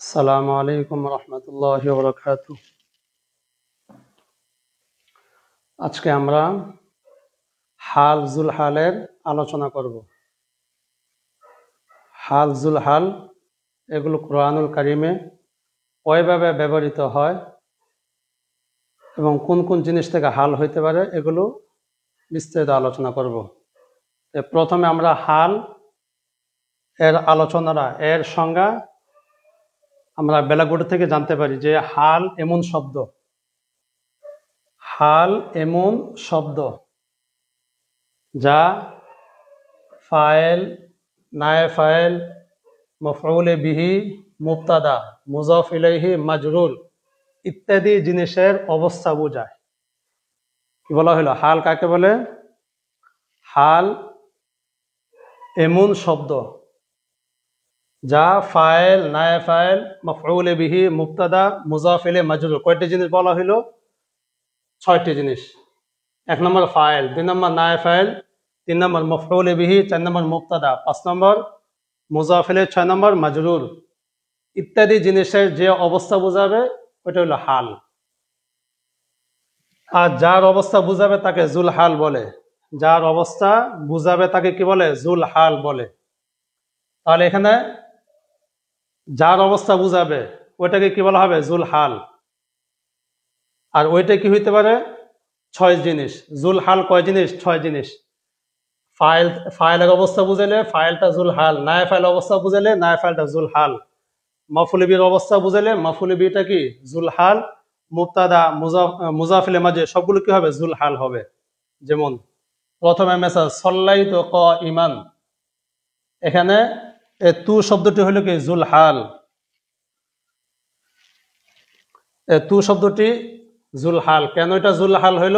আসসালামু আলাইকুম রহমতুল্লাহি ওয়া বারাকাতুহু। আজকে আমরা হাল জুল হালের আলোচনা করব। হাল জুল হাল এগুলো কোরআনুল কারিমে কয়ভাবে ব্যবহৃত হয় এবং কোন কোন জিনিস থেকে হাল হইতে পারে এগুলো বিস্তারিত আলোচনা করব। প্রথমে আমরা হাল এর আলোচনাটা এর সংজ্ঞা আমরা ব্ল্যাকবোর্ড থেকে জানতে পারি যে হাল এমন শব্দ, হাল এমন শব্দ যা ফাইল, নায়ে ফাইল, মফউলে বিহি, মুবতাদা, মুজাফ ইলাইহি, মাজরুর ইত্যাদি জিনিসের অবস্থা বোঝায়। কি বলা হলো? হাল কাকে বলে? হাল এমন শব্দ যা ফাইল, নায়ে ফাইল, মফউলে বিহি, মুবতাদা, মুজাফ ইলাইহি, মাজরুর কয়টি জিনিস বলা হলো? 6টি জিনিস। 1 নম্বর ফাইল, 2 নম্বর নায়ে ফাইল, 3 নম্বর মফউলে বিহি, 4 নম্বর মুবতাদা, 5 নম্বর মুজাফ ইলাইহি, 6 নম্বর মাজরুর ইত্যাদি জিনিসের যে অবস্থা বোঝাবে ওটা হলো হাল। আর যার অবস্থা বুঝাবে তাকে জুল হাল বলে। যার অবস্থা বুঝাবে তাকে কি বলে? জুল হাল বলে। তাহলে এখানে যার অবস্থা বুঝাবে ওইটাকে কি বলা হবে? জুল হাল। আর ওইটা কি হইতে পারে? 6 জিনিস। জুল হাল কয় জিনিস? 6 জিনিস। ফাইলের অবস্থা বুঝাইলে ফাইলটা জুল হাল, নায়ে ফাইল অবস্থা বুঝাইলে নায়ে ফাইলটা জুল হাল, মাফউলে বিহির অবস্থা বুঝাইলে মাফউলে বিহিটা কি? জুল হাল, মুবতাদা, মুজাফ ইলাইহি, মাজরুর সবগুলো কি হবে? জুল হাল হবে। যেমন প্রথমে মেসাজ সাল্লাইতু কাইমান, এখানে তু শব্দটি হলো কি? জুল হাল। তু শব্দটি জুল হাল। কেন এটা জুল হাল হইল?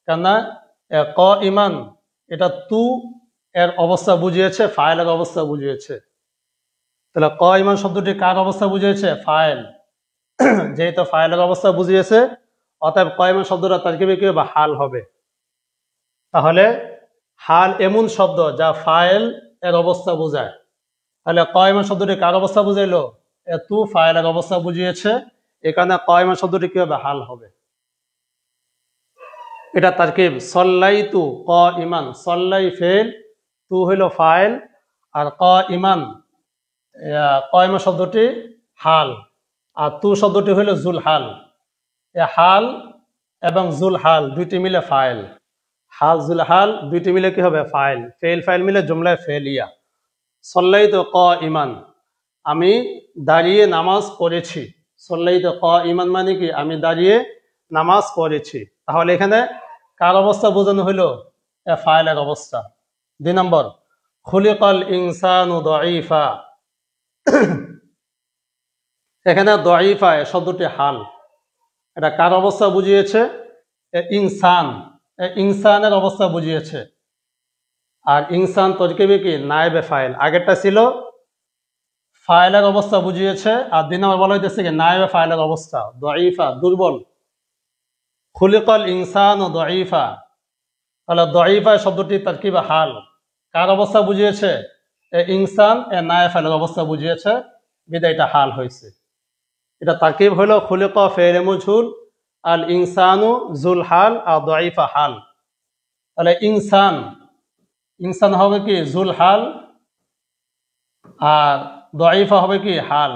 কেননা কাইমান এটা তু এর অবস্থা বুঝিয়েছে, ফাইলের অবস্থা বুঝিয়েছে। তাহলে কাইমান শব্দটি কার অবস্থা বুঝিয়েছে? ফাইল। যেহেতু ফাইলের অবস্থা বুঝিয়েছে অতএব কাইমান শব্দটা তারকিবে কি হবে? হাল হবে। তাহলে হাল এমন শব্দ যা ফাইল এর অবস্থা বোঝায়। তাহলে কাইমান শব্দটি কার অবস্থা বুঝাইলো? তু ফাইলের অবস্থা বুঝিয়েছে, এখানে কাইমান শব্দটি কি হবে? হাল হবে। এটা তারকিব। সাল্লাইতু কাইমান, সাল্লাই ফেল, তু হইল ফাইল, আর কাইমান কাইমান শব্দটি হাল, আর তু শব্দটি হইল জুল হাল। হাল এবং জুল হাল দুইটি মিলে ফাইল। হাল জুল হাল দুইটি মিলে কি হবে? ফাইল। ফেল ফাইল মিলে জুমলায় ফেলিয়া। সাল্লাইতু কাইমান, আমি দাঁড়িয়ে নামাজ পড়েছি। সাল্লাইতু কাইমান মানে কি? আমি দাঁড়িয়ে নামাজ পড়েছি। তাহলে এখানে কার অবস্থা বোঝানো হলো? ফাইলের অবস্থা। 2 নম্বর খুলিকাল ইনসানু দাঈফা, এখানে দাঈফা শব্দটি হাল। এটা কার অবস্থা বুঝিয়েছে? ইনসান, ইনসানের অবস্থা বুঝিয়েছে। আর ইনসান তরকিবে কি? নায়েবে ফাইল। আগেরটা ছিল ফাইলের অবস্থা বুঝিয়েছে, আর 2 নম্বর বলা হইতেছে কি? নায়েবে ফাইলের অবস্থা। দাঈফা দুর্বল। খুলিকাল ইনসানু দাঈফা, তাহলে দাঈফা শব্দটি তারকিবে হাল। কার অবস্থা বুঝিয়েছে? ইনসান নায়েবে ফাইলের অবস্থা বুঝিয়েছে, বিদায় এটা হাল হয়েছে। এটা তারকিব হলো খুলিকা ফেলে মজহুল, আল ইনসানু জুল হাল, আর দাঈফা হাল। তাহলে ইনসান, ইনসান হবে কি? জুল হাল, আর দাঈফা হবে কি? হাল।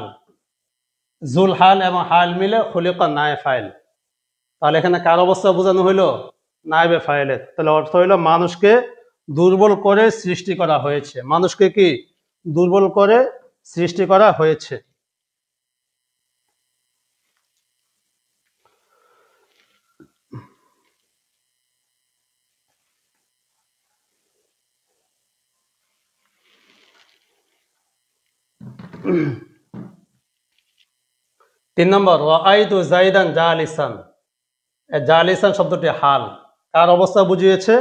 জুল হাল এবং হাল মিলে খুলিকা নায়েবে ফাইল। তাহলে এখানে কার অবস্থা বোঝানো হইল? নায়েবে ফাইলের। তাহলে অর্থ হইল মানুষকে দুর্বল করে সৃষ্টি করা হয়েছে। মানুষকে কি? দুর্বল করে সৃষ্টি করা হয়েছে। তিন নম্বর রাআইতু যাইদান জালিসান, জালিসান শব্দটি হাল। কার অবস্থা বুঝিয়েছে?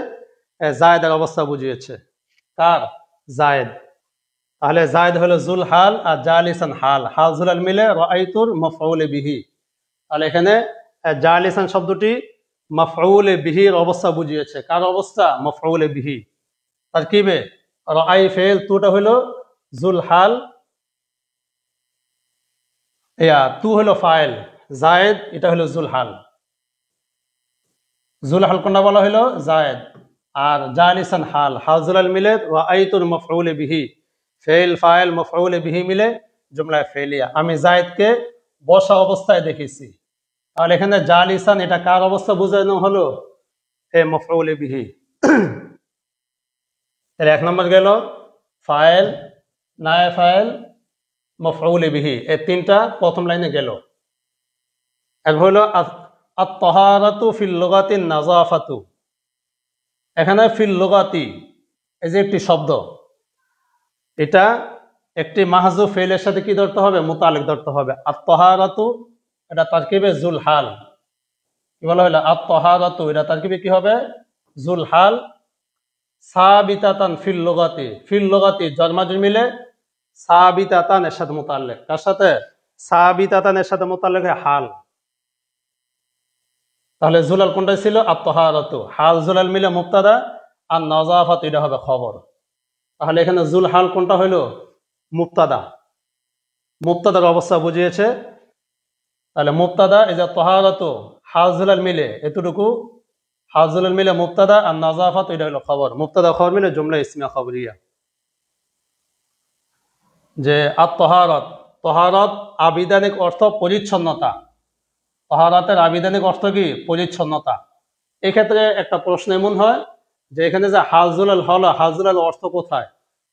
জায়েদের অবস্থা বুঝিয়েছে। কার? জায়েদ। তাহলে জায়েদ হলো জুল হাল, আর জালিসান হাল। হাল জুল হাল মিলে রাআইতুর মাফউলে বিহি। তাহলে এখানে জালিসান শব্দটি মাফউলে বিহির অবস্থা বুঝিয়েছে। কার অবস্থা? মাফউলে বিহি। তারকিবে রাআই ফেল, তুটা হলো জুল হাল, তু হলো ফাইল, জায়েদ এটা হলো জুলহাল। জুলহাল কোনটা বলা হলো? জায়েদ। আর জালিসান হাল, হাল জুলাল মিলে ওয়া আইতুল মাফউল বিহি, ফেল ফাইল মাফউল বিহি মিলে জুমলা ফেলিয়া, আমি জায়েদকে বসা অবস্থায় দেখেছি। তাহলে এখানে জালিসান এটা কার অবস্থা বোঝানো হলো? মাফউল বিহি। তাহলে 1 নম্বর গেল ফাইল, নায়ে ফাইল, মাফউল বিহি, এই তিনটা প্রথম লাইনে গেল। এক হলো আত-তাহারাতু ফিল লুগাতি নাযাফাতু। এখানে ফিল লুগাতি এই যে একটি শব্দ, এটা একটি মাহজুফ ফেলের সাথে কি ধরতে হবে? মুতাআল্লিক ধরতে হবে। আত-তাহারাতু এটা তারকিবে জুলহাল, কি বলা হলো? আত-তাহারাতু এটা তারকিবে কি হবে? জুলহাল। সাবিতাতান ফিল লুগাতি, ফিল লুগাতি jar মাজরুর মিলে সাবিতাতান এর সাথে মুতাআল্লিক, কার সাথে? সাবিতাতান এর সাথে মুতাআল্লিক হাল। তাহলে জুলাল কোনটা ছিল? আত-তাহারাতু। হাল জুলাল মিলে মুবতাদা, আর নাযাফাতু এটা হবে খবর। তাহলে এখানে জুলহাল কোনটা হইলো? মুবতাদা। মুবতাদার অবস্থা বুঝিয়েছে। তাহলে মুবতাদা এই যে তাহারাতু, হাল জুলাল মিলে এতটুকু, হাল জুলাল মিলে মুবতাদা, আর নাযাফাতু এটা হলো খবর। মুবতাদা খবর মিলে জুমলা ইসমিয়া খবরিয়া। যে আত-তাহারাত, তাহারাত আবিধানিক অর্থ পরিচ্ছন্নতা। তাহারাতের আবিধানিক অর্থ কি? পরিচ্ছন্নতা। এক্ষেত্রে একটা প্রশ্ন এমন হয় যে এখানে যে হালজুলাল হলো, হালজুলাল অর্থ কোথায়?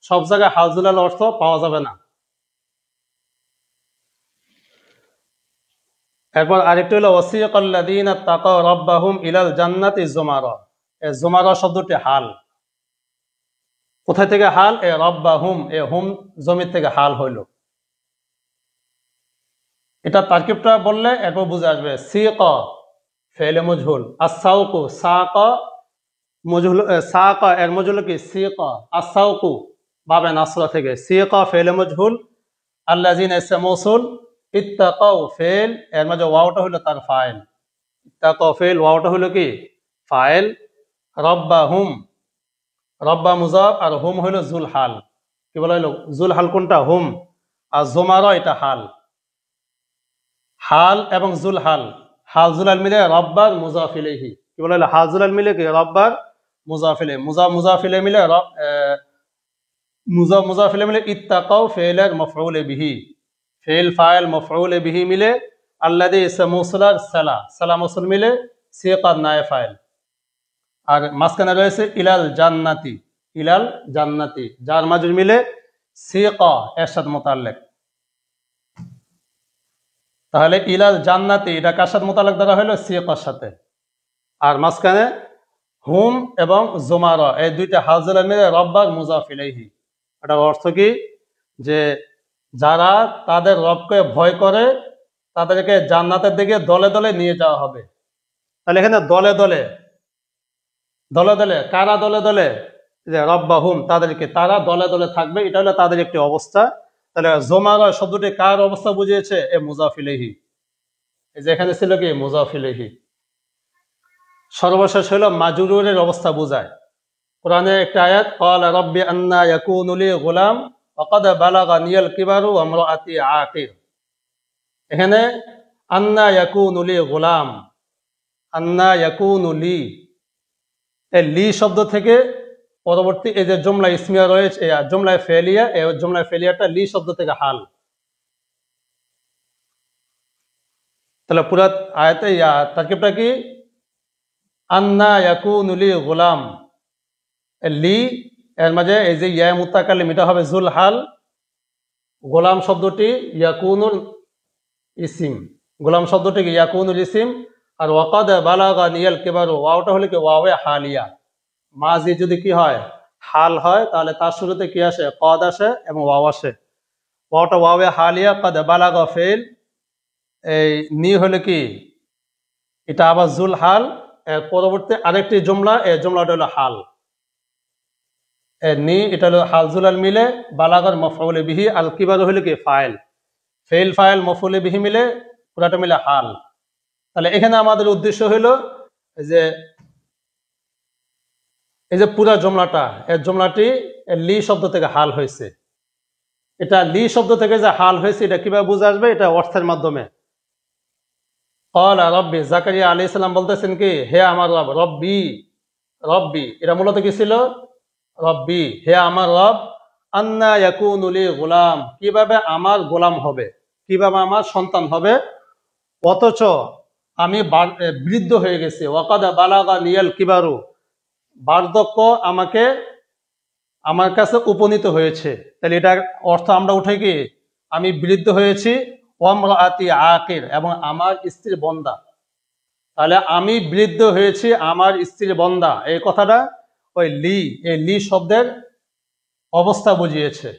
সব জায়গায় হালজুলাল অর্থ পাওয়া যাবে না। এরপর আরেকটি হলো ওয়াসিকাল্লাযীনা তাকাউ রাব্বাহুম ইলাল জান্নাতি যুমারা। এই যুমারা শব্দটি হাল। কোথায় থেকে হাল? রাব্বাহুম, হুম জমির থেকে হাল হইল। এটা তারকিবটা বললে এরপর বুঝে আসবে। সিকা ফেলে মজহুল, আসাউকু সাকা মজহুল, সাকা এর মজহুল কি? সিকা। আসাউকু বাবে নাসরা থেকে, সিকা ফেলে মজহুল, আল্লাযিনা ইসম মৌসুল, ইত্তাকাউ ফেল এর মাঝে ওয়াওটা হলো তার ফাইল। ইত্তাকাউ ফেল, ওয়াওটা হলো কি? ফাইল। রাব্বাহুম, রাব্বা মুজাফ আর হুম হলো জুলহাল। কি বলা হলো? জুলহাল কোনটা? হুম। আর জুমারা এটা হাল। হাল এবং জুলহাল, হাল জুলাল মিলে রব্বার মুজাফ ইলাইহি। কি বলা হলো? হাল জুলাল মিলে কি? রব্বার মুজাফ ইলাইহি, মুজাফ ইলাইহি মিলে মুজাফ ইলাইহি মিলে ইত্তাকাউ ফেলের মাফউল বিহি, ফেল ফাইল মাফউল বিহি মিলে আল্লাযী ইসম মৌসুলার সালা, সালা মৌসুল মিলে সিকাত নায়ে ফাইল। আর মাঝখানে রয়েছে ইলাল জান্নাতি, ইলাল জান্নাতি jar মাজরুর মিলে সিকা এর সাথে মুতাআল্লিক। তাহলে ইলাল জান্নাতি এটা কার সাথে মুতাআল্লিক ধরা হলো? সিকার সাথে। আর মাঝখানে হুম এবং জুমারা এই দুইটা হাজরা মিলে রব্বার মুজাফ ইলাইহি। এটার অর্থ কি? যে যারা তাদের রবকে ভয় করে তাদেরকে জান্নাতের দিকে দলে দলে নিয়ে যাওয়া হবে। তাহলে এখানে দলে দলে, দলে দলে কারা? দলে দলে যে রব্বাহুম তাদেরকে, তারা দলে দলে থাকবে, এটা হলো তাদের একটি অবস্থা। তাহলে জুমারা শব্দটি কার অবস্থা বুঝিয়েছে? মুজাফ ইলাইহি। এই যে এখানে ছিল কি? মুজাফ ইলাইহি। সর্বশেষ হলো মাজরুরের অবস্থা বোঝায়। কোরআনে একটা আয়াত, ক্বালা রাব্বি আন্না ইয়াকুনু লি গুলাম ওয়া ক্বাদ বালাগানিয়াল কিবারু ওয়া ইমরাআতি আকির। এখানে আন্না ইয়াকুনু লি গুলাম, আন্না ইয়াকুনু লি, এই লি শব্দ থেকে পরবর্তী এই যে জুমলা ইসমিয়া রয়েছে, জুমলায়ে ফেলিয়া, এই জুমলায়ে ফেলিয়াটা লি শব্দ থেকে হাল। তাহলে পুরা আয়াতে তারকিবটা কি? আন্না ইয়াকুনু লি গুলাম, লি এর মাঝে এই যে ইয়া মুতাকাল্লিম এটা হবে জুলহাল। গোলাম শব্দটি ইয়াকুনুল ইসিম, গোলাম শব্দটি ইয়াকুনুল ইসিম। আর ওয়াকাদ বালাগানিয়াল কিবারু, ওয়াওটা হলো কি? ওয়াওয়ে হালিয়া। মাজি যদি কি হয়? হাল হয়, তাহলে তার শুরুতে কি আসে? কদ আসে এবং ওয়াও আসে। ওয়াওটা ওয়াওয়ে হালিয়া, কদ বালাগা ফেল, এই নি হলো কি? এটা আবার জুলহাল। এর পরবর্তী আরেকটি জুমলা, এই জুমলাটা হলো হাল। নি এটা হলো হাল জুলাল মিলে বালাগার মাফউল বিহি, আল কিবারু হলো কি? ফাইল। ফেল ফাইল মাফউল বিহি মিলে পুরাটা মিলে হাল। তাহলে এখানে আমাদের উদ্দেশ্য হলো যে এই যে পুরা জুমলাটা, এই জুমলাটি লি শব্দ থেকে হাল হয়েছে। এটা লি শব্দ থেকে যে হাল হয়েছে এটা কিভাবে বুঝে আসবে? এটা অর্থের মাধ্যমে। ক্বালা রব্বি, জাকারিয়া আলাইহিস সালাম বলতেছেন কি, হে আমার রব, রব্বি রব্বি, এটা মূলত কি ছিল? রব্বি, হে আমার রব, আন্না ইয়াকুনু লি গুলাম, কিভাবে আমার গোলাম হবে, কিভাবে আমার সন্তান হবে, অথচ আমি বৃদ্ধ হয়ে গেছি। ওয়াকাদ বালাগা নিয়াল কিবারু, বার্ধক্য আমার কাছে উপনীত হয়েছে। তাহলে এটার অর্থ আমরা উঠে কি, আমি বৃদ্ধ হয়েছি, ওয়ামরাআতি আকির, এবং আমার স্ত্রী বন্দা। তাহলে আমি বৃদ্ধ হয়েছি, আমার স্ত্রী বন্দা, এই কথাটা ওই এই লি শব্দের অবস্থা বুঝিয়েছে।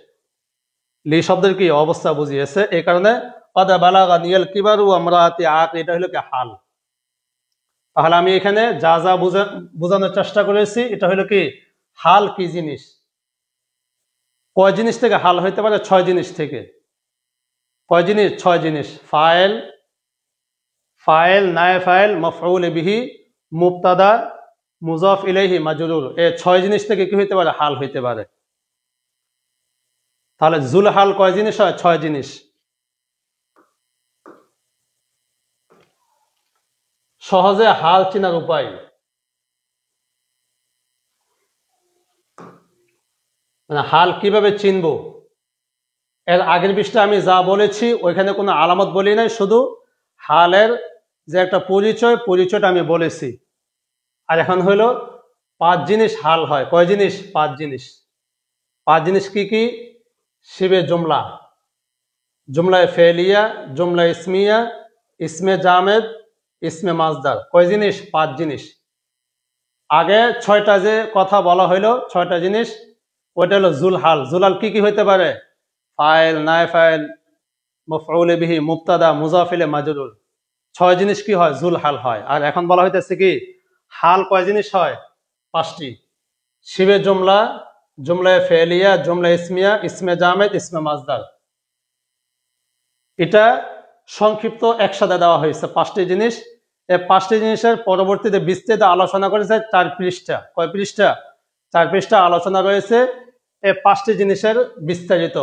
লি শব্দের কি অবস্থা বুঝিয়েছে, এই কারণে কাদা বালাগা নিয়াল কিবারু ওয়ামরাআতি আকির, এটা হলো কি হাল। তাহলে আমি এখানে যা যা বোঝানোর চেষ্টা করেছি, এটা হলো কি হাল কি জিনিস। কয় জিনিস থেকে হাল হইতে পারে? 6 জিনিস থেকে। কয় জিনিস? 6 জিনিস। ফাইল, নায়ে ফাইল, মাফউল বিহি, মুবতাদা, মুজাফ ইলাইহি, মাজরুর, এই 6 জিনিস থেকে কি হইতে পারে? হাল হইতে পারে। তাহলে জুল হাল কয় জিনিস হয়? 6 জিনিস। সহজে হাল চেনার উপায়, মানে হাল কিভাবে চিনবো, এর আগের পৃষ্ঠা আমি যা বলেছি ওইখানে কোনো আলামত বলি নাই, শুধু হালের যে একটা পরিচয়টা আমি বলেছি। আর এখন হলো 5 জিনিস হাল হয়। কয় জিনিস? 5 জিনিস। 5 জিনিস কি কি? শিবে জুমলা, জুমলায় ফেলিয়া, জুমলা ইসমিয়া, ইসমে জামেদ, ইসমে মাজদার। কয় জিনিস? 5 জিনিস। আগে 6টা যে কথা বলা হইলো, 6টা জিনিস, ওইটা হলো জুলহাল। জুলহাল কি কি হইতে পারে? ফাইল, নায়ে ফাইল, মাফউল বিহি, মুবতাদা, মুজাফ ইলাইহি, মাজরুর। 6 জিনিস কি হয়? জুলহাল হয়। আর এখন বলা হইতেছে কি হাল কয় জিনিস হয়? 5টি। শিবে জুমলা, জুমলায় ফেলিয়া, জুমলা ইসমিয়া, ইসমে জামেদ, ইসমে মাজদার। এটা সংক্ষিপ্ত একসাথে দেওয়া হয়েছে 5টি জিনিস। এই 5টি জিনিসের পরবর্তীতে বিস্তৃত আলোচনা করেছে 4 পৃষ্ঠা। কয় পৃষ্ঠা? 4 পৃষ্ঠা আলোচনা রয়েছে এই 5টি জিনিসের বিস্তারিত।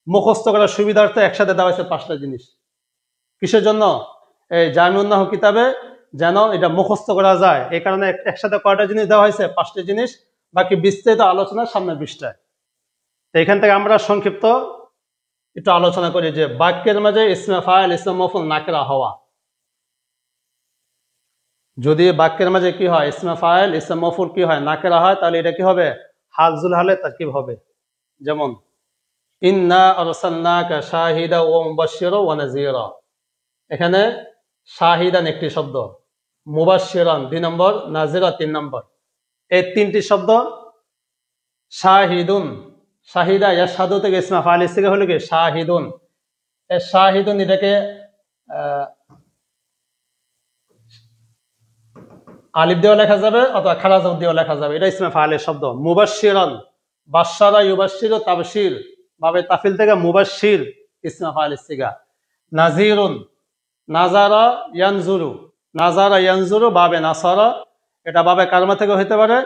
মুখস্থ করার সুবিধার্থে একসাথে দেওয়া হয়েছে 5টা জিনিস। কিসের জন্য? এই জামিউন নাহু কিতাবে যেন এটা মুখস্থ করা যায়, এই কারণে একসাথে কয়টা জিনিস দেওয়া হয়েছে? 5টি জিনিস। বাকি বিস্তারিত আলোচনা সামনের পৃষ্ঠায়। এখান থেকে আমরা সংক্ষিপ্ত একটু আলোচনা করি যে বাক্যের মাঝে ইসমে ফাইল, ইসমে মাফউল নাকেরা হওয়া। যদি বাক্যের মাঝে কি হয়? ইসমে ফাইল, ইসমে মাফউল কি হয়? নাকেরা হয়, তাহলে এটা কি হবে? হাল জুল হালে তারকিব হবে। যেমন ইন্না আরসালনাকা শাহিদা ওয়া মুবাশশিরা ওয়া নাযীরা, এখানে শাহিদান একটি শব্দ, মুবাশশিরান 2 নম্বর, নাযীরা 3 নম্বর। এই 3টি শব্দ শাহিদুন, শাহিদা ইয়াশহাদু থেকে ইসমে ফাইল থেকে হলো কি শাহিদুন। এই শাহিদুন এটাকে আলিফ দিয়েও লেখা যাবে অথবা খাড়া জবর দিয়েও লেখা যাবে, এটা ইসমে ফাইলের শব্দ। মুবাশশিরান, বাশশারা ইউবাশশিরু তাবশীর, বাবে তাফিল থেকে মুবাশশির, ইসমে ফাইল সিগা। নাযীরুন, নাযারা ইয়ানজুরু, নাযারা ইয়ানজুরু, বাবে নাসারা, এটা বাবে কারমা থেকে হতে পারে।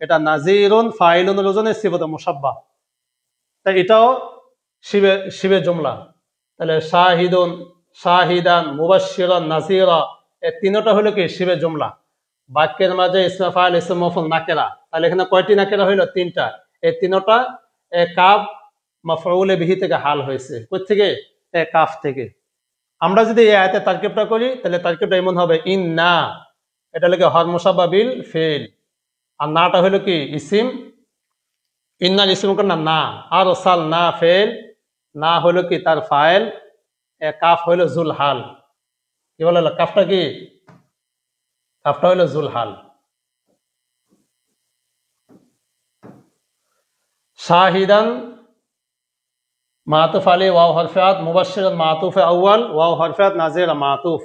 এটা নাযীরুন ফাইলুন ওজনে সিফাত মুশাব্বাহ, তাই এটাও শিবে জুমলা। তাহলে শাহিদুন, শাহিদান, মুবাশশিরান, নাযীরা, এই 3টা হলো কি শিবে জুমলা। বাক্যের মাঝে ইসমে ফাইল, ইসমে মাফউল নাকেরা, তাহলে এখানে কয়টি নাকেরা হইলো? 3টা। এই 3টা কাফ মাফউল বিহি থেকে হাল হয়েছে। কই থেকে? কাফ থেকে। আমরা যদি এই আয়াতে তারকিবটা করি, তাহলে তারকিবটা এমন হবে ইন্না, এটা হলো কি হর মুসাব্বা বিল ফিল, আর নাটা হলো কি ইসিম। ইন্নার ইসিম কোন না, আর সাল না ফেল, না হলো কি তার ফাইল, কাফ হইলো জুল হাল। কি বলে? কাফটা কি? কাফটা হইলো জুল হাল। শাহিদান মাতুফ আলী ওয়াও হরফাত, মুবাশশিরান মাতুফে আউয়াল, ওয়াও হরফাত, নাযীরা মাতুফ।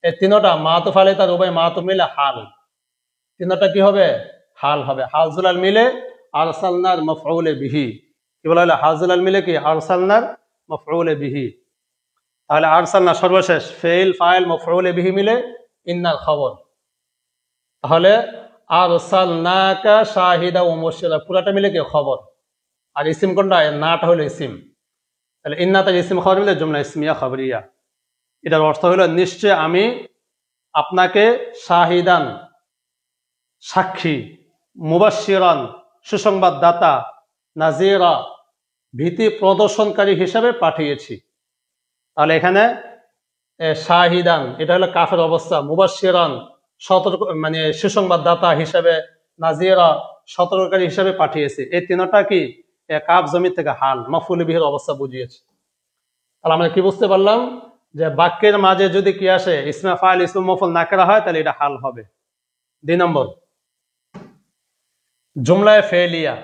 এই 3টা মাতুফ আলী তার উভয় মাতুফ মিলে হাল। 3টা কি হবে? হাল হবে। হাল জুলাল মিলে আরসালনার মাফউল বিহি। কি বলা হলো? হাল জুলাল মিলে কি? আরসালনার মাফউল বিহি। তাহলে আরসালনা সর্বশেষ, ফেল, ফাইল, মাফউল বিহি মিলে ইন্নার খবর। তাহলে আরসালনাকা শাহিদা ওয়া মুবাশশিরা পুরাটা মিলে কি? খবর। আর ইসিম কোনটা? নাটা হলো ইসিম। তাহলে ইন্না তার ইসম খবর মিলে জুমলা ইসমিয়া খবরিয়া। এটার অর্থ হলো নিশ্চয় আমি আপনাকে শাহিদান সাক্ষী, মুবাশশিরান সুসংবাদদাতা, নাজিরা ভীতি প্রদর্শনকারী হিসাবে পাঠিয়েছি। তাহলে এখানে শাহিদান এটা হলো কাফের অবস্থা, মুবাশশিরান সতর্ক মানে সুসংবাদদাতা হিসাবে, নাজিরা সতর্ককারী হিসাবে পাঠিয়েছি। এই তিনটা কি কাফ জমি থেকে হাল মাফউল বিহির অবস্থা বুঝিয়েছে। তাহলে আমরা কি বুঝতে পারলাম যে বাক্যের মাঝে যদি কি আসে ইসমে ফাইল ইসমে মফউল নাকেরা হয় তাহলে এটা হাল হবে। 2 নম্বর জুমলায়ে ফেলিয়া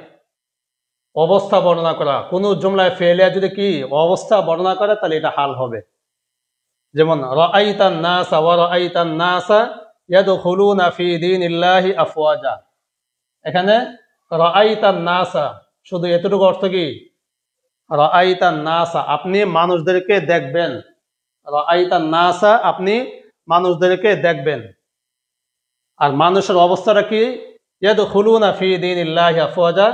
অবস্থা বর্ণনা করা। কোন জুমলায়ে ফেলিয়া যদি কি অবস্থা বর্ণনা করে তাহলে এটা হাল হবে। যেমন রাআইতান নাসা ওয়া রাআইতান নাসা ইয়াদখুলুনা ফি দীনিল্লাহি আফওয়াজা। এখানে রাআইতান নাসা শুধু এতটুকু অর্থ কি রাআইতান নাসা আপনি মানুষদেরকে দেখবেন, রাআইতান নাসা আপনি মানুষদেরকে দেখবেন। আর মানুষের অবস্থাটা কি ইয়াদখুলুনা ফি দীনিল্লাহি আফওয়াজা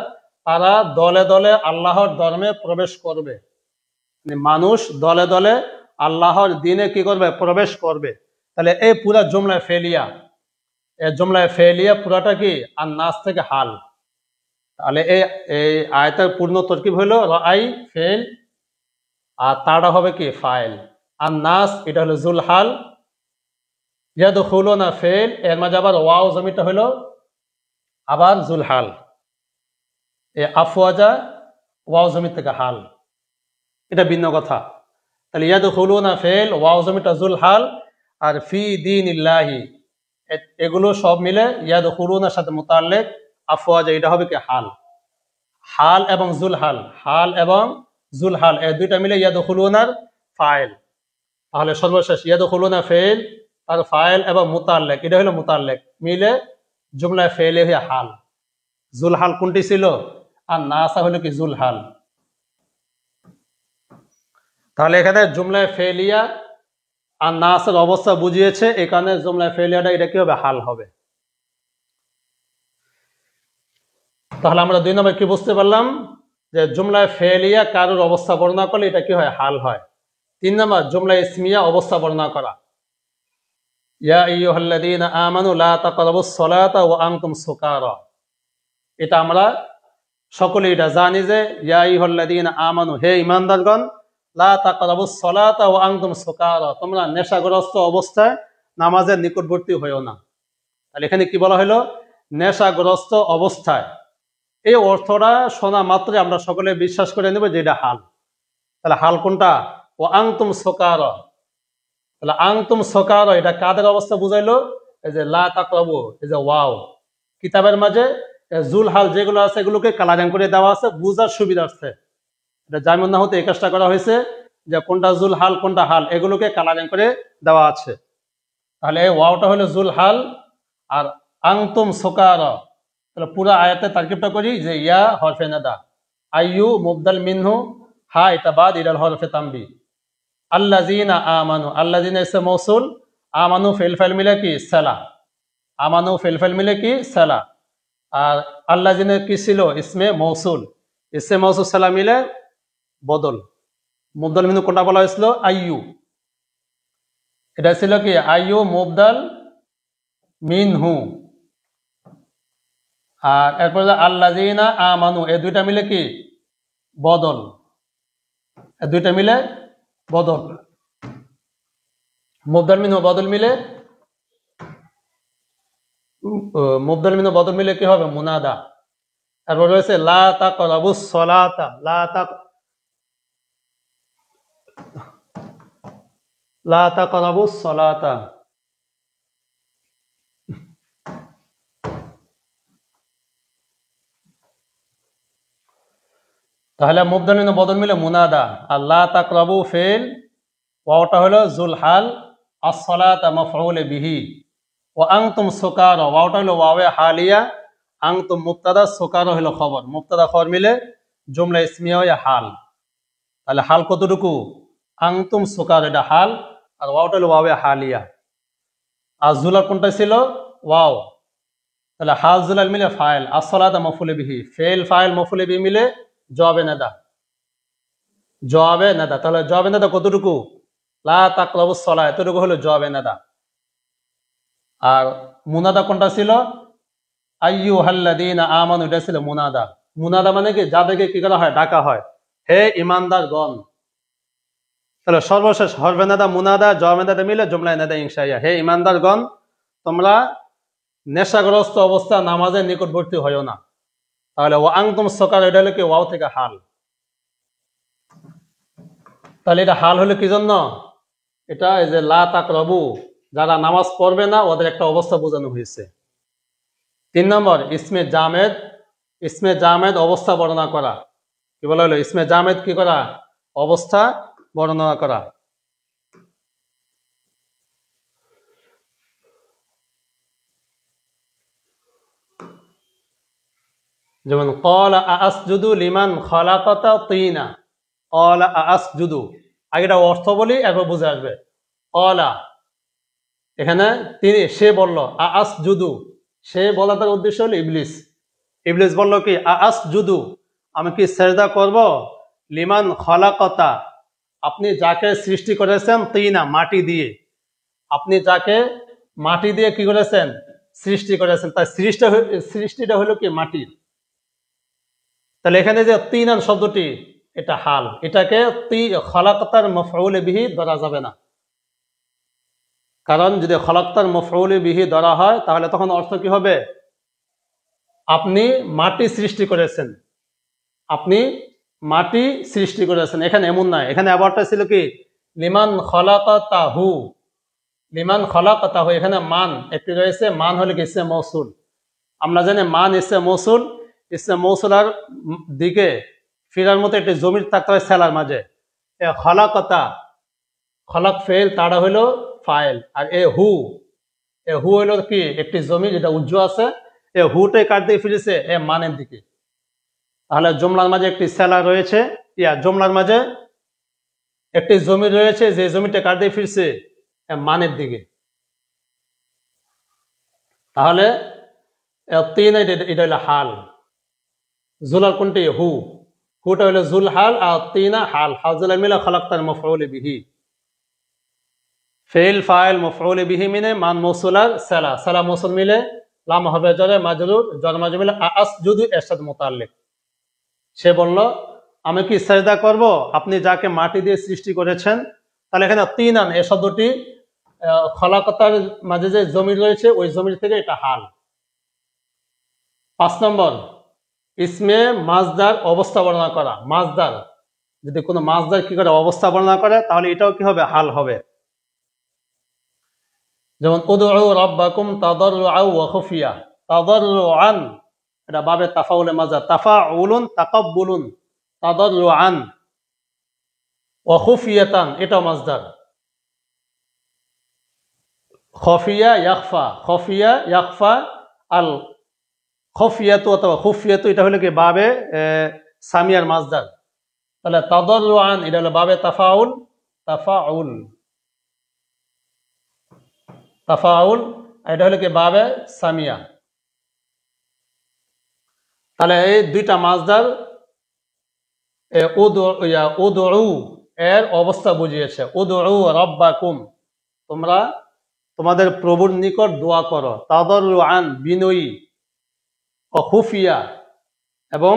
তারা দলে দলে আল্লাহর ধর্মে প্রবেশ করবে। মানে মানুষ দলে দলে আল্লাহর দ্বীনে কি করবে প্রবেশ করবে। তাহলে এই পুরা জুমলায়ে ফেলিয়া এই জুমলায়ে ফেলিয়া পুরাটা কি আর নাস থেকে হাল। তাহলে এই আয়াতের পূর্ণ তরকিব হলো রাআই ফেল আর তাটা হবে কি ফাইল, আর নাস এটা হলো জুল হাল, ইয়াদখুলুনা ফেল এর মাঝে আবার ওয়াও জমিটা হলো আবার জুল হাল, এ আফওয়াজা ওয়াও জমি থেকে হাল, এটা ভিন্ন কথা। তাহলে ইয়াদখুলুনা ফেল ওয়াও জমিটা জুল হাল আর ফি দীনিল্লাহি এগুলো সব মিলে ইয়াদখুলুনার সাথে মুতাল্লিক, আফওয়াজা এটা হবে কি হাল। হাল এবং জুল হাল, হাল এবং জুল হাল এই দুইটা মিলে ইয়াদখুলুনার ফাইল। তাহলে সর্বশেষ ইয়াদখুলুনা ফেল আর ফাইল এবং মুতাল্লিক এটা হলো মুতাল্লিক মিলে জুমলায়ে ফেলে হয়ে হাল। জুল হাল কোনটি ছিল আর নাসা হলো কি জুল হাল। তাহলে এখানে জুমলায়ে ফেলিয়া আর নাসের অবস্থা বুঝিয়েছে, এখানে জুমলায়ে ফেলিয়াটা এটা কি হবে হাল হবে। তাহলে আমরা 2 নম্বর কি বুঝতে পারলাম যে জুমলায়ে ফেলিয়া কারোর অবস্থা বর্ণনা করলে এটা কি হয় হাল হয়। 3 নম্বর জুমলা ইসমিয়া অবস্থা বর্ণনা করা। ইয়া আইয়ুহাল্লাযীনা আমানু লা তাকরাবুস সালাতা ওয়া আনতুম সুকারা। এটা আমরা সকলে এটা জানি যে ইয়া আইয়ুহাল্লাযীনা আমানু হে ঈমানদারগণ লা তাকরাবুস সালাতা ওয়া আনতুম সুকারা তোমরা নেশাগ্রস্ত অবস্থায় নামাজের নিকটবর্তী হইও না। তাহলে এখানে কি বলা হলো নেশাগ্রস্ত অবস্থায়। এই অর্থটা শোনা মাত্রই আমরা সকলে বিশ্বাস করে নেব যে এটা হাল। তাহলে হাল কোনটা ও আনতুম সুকারা। তাহলে আনতুম সুকারা এটা কাদের অবস্থা বুঝাইলো এই যে লা তাকরাবু এই যে ওয়াও কিতাবের মাঝে জুল হাল যেগুলো আছে এগুলোকে কালারিং করে দেওয়া আছে বুঝার সুবিধার্থে। এটা জামিউন নাহতে এই কাজটা করা হয়েছে যে কোনটা জুল হাল কোনটা হাল এগুলোকে কালারিং করে দেওয়া আছে। তাহলে এই ওয়াওটা হলো জুল হাল আর আনতুম সুকারা। তাহলে পুরো আয়াতে তারকিবটা করি যে ইয়া হরফে নাদা, আইয়ু মুবদাল মিনহু, হা এটা বাদ ইলাল হরফে তামবি, আল্লাযিনা আমানু আল্লাযিনা ইসমে মৌসুল, আমানু ফিল ফাইল মিলে কি সালা, আমানু ফিল ফাইল মিলে কি সালা, আর আল্লাযিনা কি ছিল ইসমে মৌসুল, ইসমে মৌসুল সালা মিলে বদল। মুবদাল মিনহু কোনটা বলা হয়েছিল আইয়ু, এটা ছিল কি আইয়ু মুবদাল মিনহু। আর এরপর আল্লাযিনা আমানু এই দুইটা মিলে কি বদল, এই দুইটা মিলে বদল। মুবদাল মিনহু বদল মিলে মুবদাল মিনহু বদল মিলে কি হবে মুনাদা। তারপর রয়েছে লা তাকরাবুস সালাতা, লা তাকরাবুস সালাতা। তাহলে মুবদাল মিনহু বদল মিলে মুনাদা, আর লা তাকরাবু ফেল, ওয়াওটা হলো জুল হাল, আস-সালাতা মাফউল বিহি, ওয়া আনতুম সুকারা ওয়াওটা হলো ওয়াওয়ে হালিয়া, আনতুম মুবতাদা সুকারা হলো খবর, মুবতাদা খবর মিলে জুমলা ইসমিয়া হয় হাল। তাহলে হাল কতটুকু আনতুম সুকারা এটা হাল আর ওয়াওটা হলো ওয়াওয়ে হালিয়া। আর জুলার কোনটা ছিল ওয়াও, তাহলে হাল জুলাল মিলে ফাইল, আস-সালাতা মাফউল বিহি, ফেল ফাইল মাফউল বিহি মিলে জবাবে নাদা। জবাবে নাদা, তাহলে জবাবে নাদা কতটুকু? লা তাকরাবুস সালাহ, এতটুকু হলো জবাবে নাদা। আর মুনাদা কোনটা ছিল? আইয়ুহাল্লাযীনা আমানু, এটা ছিল মুনাদা। মুনাদা মানে কি? যাদেরকে কি করা হয়? ডাকা হয়, হে ঈমানদারগণ। তাহলে সর্বশেষ হরফে নাদা, মুনাদা, জবাবে নাদা মিলে জুমলায়ে নাদা ইনশাইয়া, হে ঈমানদারগণ তোমরা নেশাগ্রস্ত অবস্থা নামাজের নিকটবর্তী হইও না। তাহলে ওয়া আনতুম সুকারা, এটা হলো কি? ওয়াও থেকে হাল। তাহলে এটা হাল হলো কি জন্য? এটা এই যে লা তাকরাবু, যারা নামাজ পড়বে না ওদের একটা অবস্থা বোঝানো হয়েছে। 3 নম্বর ইসমে জামেদ। ইসমে জামেদ অবস্থা বর্ণনা করা। কি বলা হলো? ইসমে জামেদ কি করা? অবস্থা বর্ণনা করা। যেমন ক্বালা আসজুদু লিমান খালাকাতা তিনা। ক্বালা আসজুদু, আগেটা অর্থ বলি এরপর বুঝে আসবে। ক্বালা, এখানে তিনি, সে বলল, আসজুদু, সে বলা তার উদ্দেশ্য হলো ইবলিস। ইবলিস বলল কি? আসজুদু, আমি কি সেজদা করব? লিমান খালাকাতা, আপনি যাকে সৃষ্টি করেছেন, তিনা, মাটি দিয়ে। আপনি যাকে মাটি দিয়ে কি করেছেন? সৃষ্টি করেছেন। তাই সৃষ্টিটা হলো কি? মাটির। তাহলে এখানে যে তিনান শব্দটি, এটা হাল, এটাকে খালাকাতার মাফউল বিহি ধরা যাবে না। কারণ যদি খালাকাতার মাফউল বিহি ধরা হয় তাহলে তখন অর্থ কি হবে? আপনি মাটি সৃষ্টি করেছেন, আপনি মাটি সৃষ্টি করেছেন। এখানে এমন নয়, এখানে আবারটা ছিল কি? লিমান খালাকাতাহু। লিমান খালাকাতাহু, এখানে মান একটি রয়েছে, মান হলে কি? ইসমে মৌসুল। আমরা জানি মান ইসমে মৌসুল, ইসমে মৌসুলার দিকে ফিরার মতো একটি জমির থাকতে হয় সেলার মাঝে। এ খালাকাতা, খলাক ফেল, তারা হইলো ফাইল। আর এ হু হইলো কি? একটি জমি যেটা উজ্জ্ব আছে। এ হুটাই কার দিকে ফিরেছে? এ মানের দিকে। তাহলে জুমলার মাঝে একটি সেলা রয়েছে, জুমলার মাঝে একটি জমি রয়েছে, যে জমিটা কার দিকে ফিরছে? এ মানের দিকে। তাহলে তিন, এটা হলো হাল। জুলার কোনটি? হুটা হলো জুল হাল, আর তিনা হাল। হাজুলা মিলা খালাক্তার মাফউল বিহি। ফেল ফাইল মাফউল বিহি মিলে মান মৌসুলার সালা, সালা মৌসুল মিলে লাম হবে জরে মাজরুর, জর মাজরুর মিলে আসজুদু এর সাথে মুতাল্লিক। সে বলল, আমি কি সেজদা করব আপনি যাকে মাটি দিয়ে সৃষ্টি করেছেন। তাহলে এখানে তিনান এ শব্দটি খলাকতার মাঝে যে জমি রয়েছে ওই জমির থেকে এটা হাল। 5 নম্বর ইসমে মাজদার অবস্থা বর্ণনা করা। মাজদার, যদি কোনো মাজদার কি করে? অবস্থা বর্ণনা করে, তাহলে এটাও কি হবে? হাল হবে। যেমন উদউ রাব্বাকুম তাদাররুআন ওয়া খুফিয়া। তাদাররুআন, এটা বাবে তাফাউলে মাজার, তাফাউলুন তাকাব্বুলুন, তাদাররুআন। ওয়া খুফিয়াতান, এটাও মাজদার। খফিয়া ইয়াখফা, খফিয়া ইয়াখফা, আল খফিয়াতু অথবা খুফিয়াতু, এটা হলো কি? বাবে সামিয়ার মাজদার। তাহলে তাদাররুআন এটা হলো বাবে তাফাউল, তাফাউল, তাফাউল, এটা হলো কি? বাবে সামিয়া। তাহলে এই দুইটা মাজদার উদউ এর অবস্থা বুঝিয়েছে। উদউ রাব্বাকুম, তোমরা তোমাদের প্রভুর নিকট দোয়া করো। তাদাররুআন, বিনয়ী, ও খুফিয়া, এবং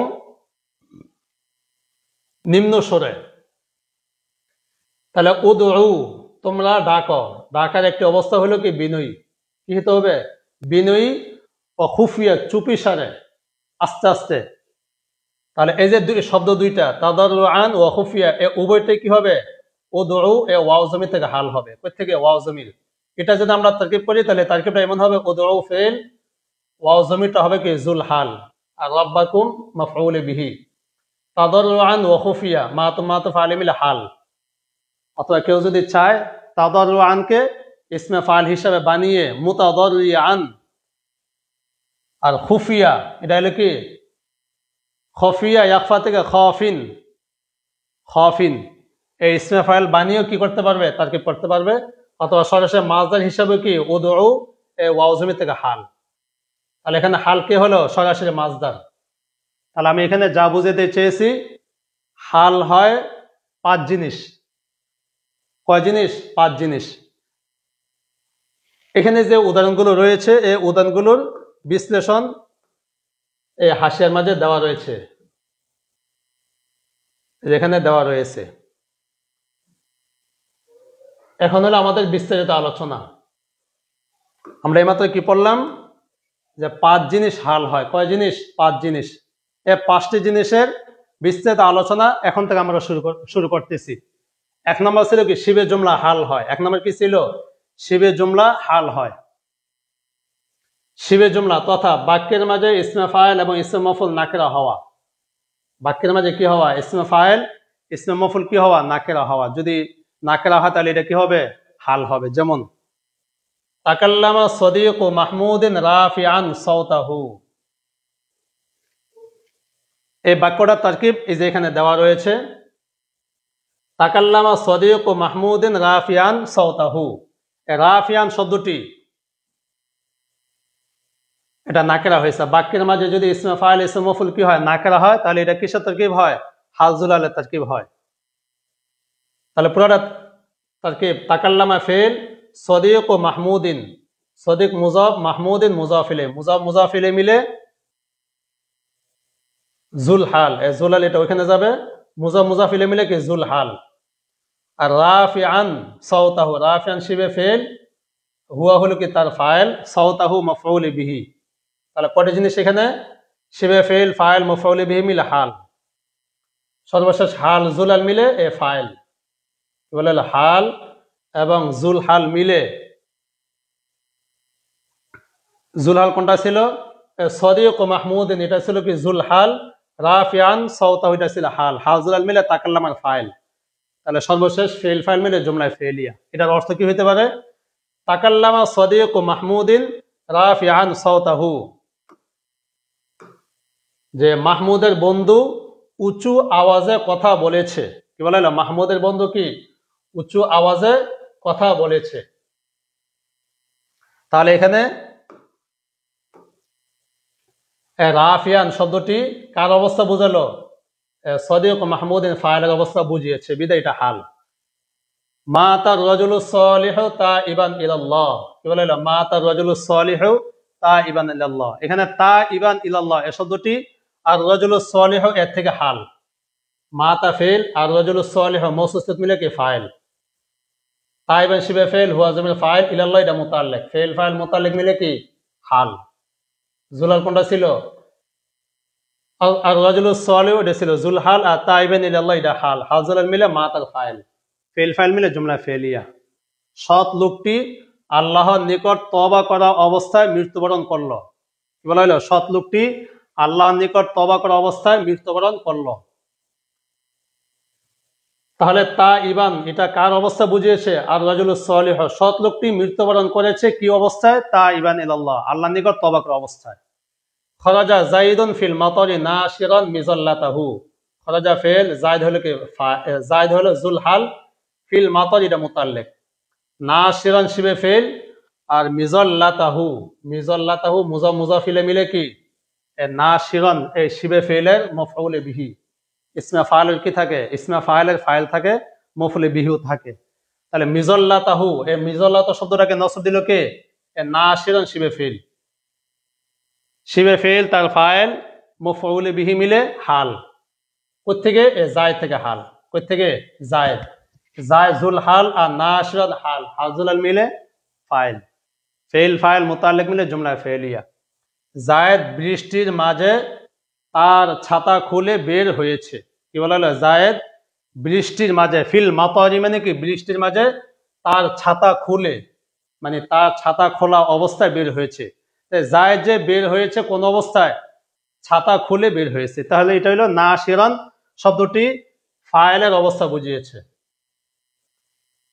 নিম্ন স্বরে। তাহলে উদউ, তোমরা ডাকো, ডাকার একটি অবস্থা হলো কি? বিনয়ী। কি হতে হবে? বিনয়ী ও খুফিয়া, চুপি সারে, আস্তে আস্তে। তাহলে এই যে শব্দ দুইটা, তাদাররুআন ও খুফিয়া, এ উভয়টাই কি হবে? উদউ এ ওয়াও জমির থেকে হাল হবে। কই থেকে? ওয়াও জমির। এটা যদি আমরা তারকিব করি তাহলে তারকিবটা এমন হবে, উদউ ফেল, ওয়াও জমিরটা হবে কি? জুল হাল, আর রাব্বাকুম মাফউল বিহি, তাদাররুআন ওয়া খুফিয়া মাতুফ আলাইহি মিল হাল। অথবা কেউ যদি চায় তাদাররুআনকে ইসমে ফাইল হিসাবে বানিয়ে মুতাদাররিআন, আর খুফিয়া এটা হলো কি? খফিয়া ইয়াকফা থেকে খাফিন, খাফিন, এই ইসমে ফাইল বানিয়েও কি করতে পারবে? তারকিব করতে পারবে। অথবা সরাসরি মাজদার হিসাবে কি? উদউ এ ওয়াও জমির থেকে হাল। তাহলে এখানে হাল কে হলো? সরাসরি মাজদার। তাহলে আমি এখানে যা বুঝাতে চেয়েছি, হাল হয় 5 জিনিস। কয় জিনিস? 5 জিনিস। এখানে যে উদাহরণগুলো রয়েছে এই উদাহরণগুলোর বিশ্লেষণ এই হাসিয়ার মাঝে দেওয়া রয়েছে, যেখানে দেওয়া রয়েছে। এখন হলো আমাদের বিস্তারিত আলোচনা। আমরা এইমাত্র কি পড়লাম যে 5 জিনিস হাল হয়। কয় জিনিস? 5 জিনিস। এই 5টি জিনিসের বিস্তারিত আলোচনা এখন থেকে আমরা শুরু করতেছি। 1 নম্বর ছিল কি? শিবে জুমলা হাল হয়। 1 নম্বর কি ছিল? শিবে জুমলা হাল হয়। শিবে জুমলা তথা বাক্যের মাঝে ইসমে ফাইল এবং ইসমে মফউল নাকিরা হওয়া। বাক্যের মাঝে কি হওয়া? ইসমে ফাইল, ইসমে মফউল কি হওয়া? নাকিরা হওয়া। যদি নাকিরা হয় তাহলে এটা কি হবে? হাল হবে। যেমন তাকাল্লামা সদীকু মাহমুদিন রাফিআন সাওতাহু। এই বাক্যটার তারকিব এই যে এখানে দেওয়া রয়েছে। তাকাল্লামা সদীকু মাহমুদিন রাফিআন সাওতাহু। রাফিআন শব্দটি এটা নাকেরা হয়েছে। বাক্যের মাঝে যদি ইসমে ফাইল ইসমে মফউল কি হয়? নাকেরা হয়, তাহলে এটা কিসের তারকিব হয়? হাল জুলালের তারকিব হয়। তাহলে পুরোটা তারকিব তাকাল্লামা ফেল, সদীক ও মাহমুদিন, সদীক মুজাফ, মাহমুদিন মুজাফিলে, মুজাফ মুজাফিলে মিলে জুল হাল। জুল হাল এটা ওইখানে যাবে। মুজাফ মুজাফিলে মিলে কি? জুল হাল। আর রাফিআন সাওতাহু, রাফিআন শিবে ফেল, হুয়া হলো কি? তার ফাইল, সাওতাহু মাফউল বিহি। তাহলে কয়টা জিনিস এখানে? শিবে ফেল, ফাইল, মাফউল বিহি মিলে হাল। সর্বশেষ হাল জুল হাল মিলে এ ফাইল বলে হাল এবং জুল হাল মিলে। জুল হাল কোনটা ছিল? সদীক ও মাহমুদিন এটা ছিল কি? জুল হাল। রাফিআন সাওতাহু এটা ছিল হাল। হাল জুল হাল মিলে তাকাল্লামার ফাইল। তাহলে সর্বশেষ ফেল ফাইল মিলে জুমলায় ফেলিয়া। এটার অর্থ কি হইতে পারে? তাকাল্লামা সদীক ও মাহমুদিন রাফিআন সাওতাহু, যে মাহমুদের বন্ধু উঁচু আওয়াজে কথা বলেছে। কি বলে? মাহমুদের বন্ধু কি? উঁচু আওয়াজে কথা বলেছে। তাহলে এখানে রাফিআন শব্দটি কার অবস্থা বুঝালো? সদীক মাহমুদিন ফাইলের অবস্থা বুঝিয়েছে, বিদায় এটা হাল। মা তার রাজুলুস সালিহু তাইবান ইলাল্লাহ। কি বলে? মা তার রাজুলুস সালিহু তাইবান ইলাল্লাহ। এখানে তাইবান ইলাল্লাহ এই শব্দটি আর রাজুলুস সালিহু এর থেকে হাল। মা তা ফেল আর রাজুলুস সালিহু মওসুফ মিলে কি? ফাইল। তাইবান শিবে ফেল, হুয়া জামিল ফাইল, ইলাল্লাহ এটা মুতাল্লিক। ফেল ফাইল মুতাল্লিক মিলে কি? হাল। জুলাল কোনটা ছিল? আর রাজুলুস সালিহু এটা ছিল জুল হাল, আর তাইবান ইলাল্লাহ এটা হাল। হাল জুলাল মিলে মা তার ফাইল, ফেল ফাইল মিলে জুমলা ফেলিয়া। সৎ লোকটি আল্লাহর নিকট তওবা করা অবস্থায় মৃত্যুবরণ করলো। কি বলা হলো? সৎ লোকটি আল্লাহর নিকট তওবা করা অবস্থায় মৃত্যুবরণ করলো। তাহলে তা ইবান এটা কার অবস্থা বুঝিয়েছে? আর রাজুলুস সালিহ, সৎ লোকটি মৃত্যুবরণ করেছে কি অবস্থায়? তা ইবান ইলাল্লাহ, আল্লাহর নিকট তওবা করা অবস্থায়। খরাজা জাইদুন ফিল মাতারি নাশিরান মিজাল্লাতাহু। খরাজা ফেল, জাইদ হলো কি? জাইদ হলো জুল হাল, ফিল মাতারি এটা মুতাল্লিক। নাশিরান শিবে ফেল, আর মিজাল্লাতাহু, মিজাল্লাতাহু মুজাফ মুজাফিলে মিলে কি? নাশিরান এই শিবে ফেলের মাফউলে বিহি। ইসমে ফাইলের কি থাকে? ইসমে ফাইলের ফাইল থাকে, মফউলে বিহিও থাকে। তাহলে মিজাল্লাতাহু, এই মিজাল্লাতা শব্দটাকে নসব দিল কে? নাশিরান শিবে ফেল। শিবে ফেল তার ফাইল, মফউলে বিহি মিলে হাল। কোথা থেকে? জায়েদ থেকে হাল। কোথা থেকে? জায়েদ। জায়েদ জুল হাল আর নাশিরান হাল, হাল জুল হাল মিলে ফাইল, ফেল ফাইল মুতাল্লিক মিলে জুমলা ফেলিয়া। জায়েদ বৃষ্টির মাঝে তার ছাতা খুলে বের হয়েছে। কি বলা হলো? জায়েদ বৃষ্টির মাঝে, ফিল মাতারি মানে কি? বৃষ্টির মাঝে তার ছাতা খুলে, মানে তার ছাতা খোলা অবস্থায় বের হয়েছে। জায়েদ যে বের হয়েছে কোন অবস্থায়? ছাতা খুলে বের হয়েছে। তাহলে এটা হলো নাশিরান শব্দটি ফাইলের অবস্থা বুঝিয়েছে।